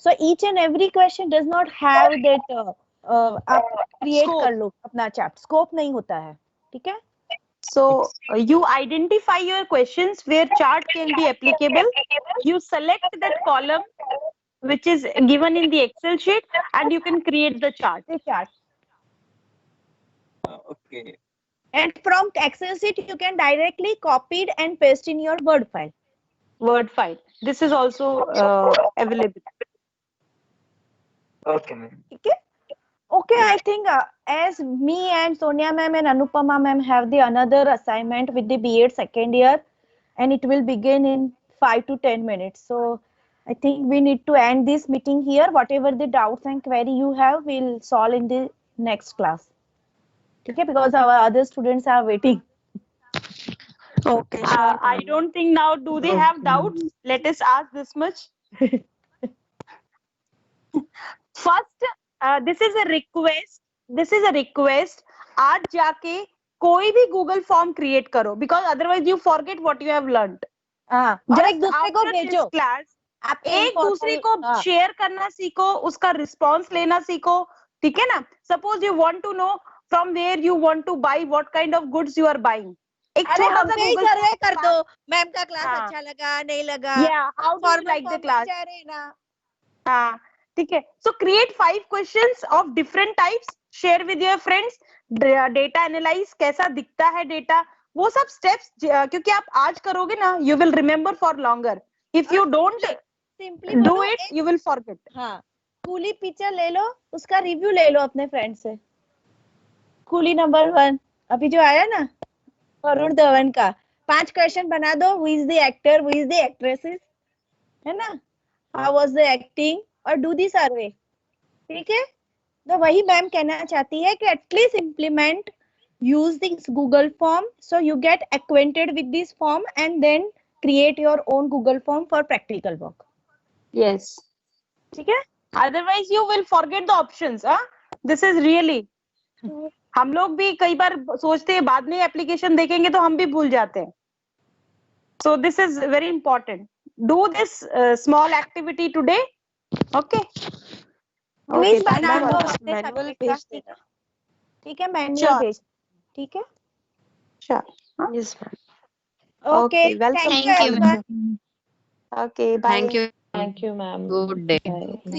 so each and every question does not have that आप क्रिएट कर लो अपना चार्ट, स्कोप नहीं होता है, ठीक है? So you identify your questions where chart can be applicable, you select that column which is given in the Excel sheet and you can create the chart. Okay. And from Excel sheet you can directly copy it and paste in your Word file. This is also available. Okay, ma'am. ठीक है? Okay, I think as me and Sonia ma'am and Anupama ma'am have the another assignment with the B.Ed second year, and it will begin in 5 to 10 minutes. So I think we need to end this meeting here. Whatever the doubts and query you have, we'll solve in the next class. Okay, because our other students are waiting. Okay, sure. I don't think now do they have doubts? Let us ask this much. First, this is a request. This is a request. आज जाके कोई भी Google form create करो, because otherwise you forget what you have learned. हाँ, और एक दूसरे को भेजो. क्लास आप एक दूसरे को शेयर करना सीखो, उसका रिस्पॉन्स लेना सीखो, ठीक है ना. Suppose you want to know from where you want to buy what kind of goods you are buying. एक छोटा सा गूगल सर्वे कर दो. मैम का क्लास अच्छा लगा, नहीं लगा. या how do you like the class. हाँ, ठीक है. सो create 5 questions of different types, share with your friends. Data analyse, कैसा दिखता है डेटा, वो सब स्टेप्स, क्योंकि आप आज करोगे ना, you will remember for longer. If you don't simply do it you will forget. हाँ, कूली पिक्चर ले लो, उसका रिव्यू ले लो अपने फ्रेंड से. कूली नंबर 1 अभी जो आया ना, वरुण धवन का, 5 क्वेश्चन बना दो. Who is the actor, who is the actresses, है ना, हाउ वाज द एक्टिंग, और डू दी सर्वे. ठीक है. तो वही मैम कहना चाहती है कि at least implement, use this Google form, so you get acquainted with this form and then create your own Google form for practical work. Yes. ठीक है. Otherwise you will forget the options. This is really. हम लोग भी कई बार सोचते हैं बाद में एप्लीकेशन देखेंगे तो हम भी भूल जाते हैं. So this is very important. Do this small activity today. Okay. Please बना दो अपने subject का. ठीक है, मैनुअल भेज. ठीक है. Sure. Yes, ma'am. Okay. Welcome. Thank you everyone. Okay. Bye. Thank you. Thank you, ma'am. Good day. Bye.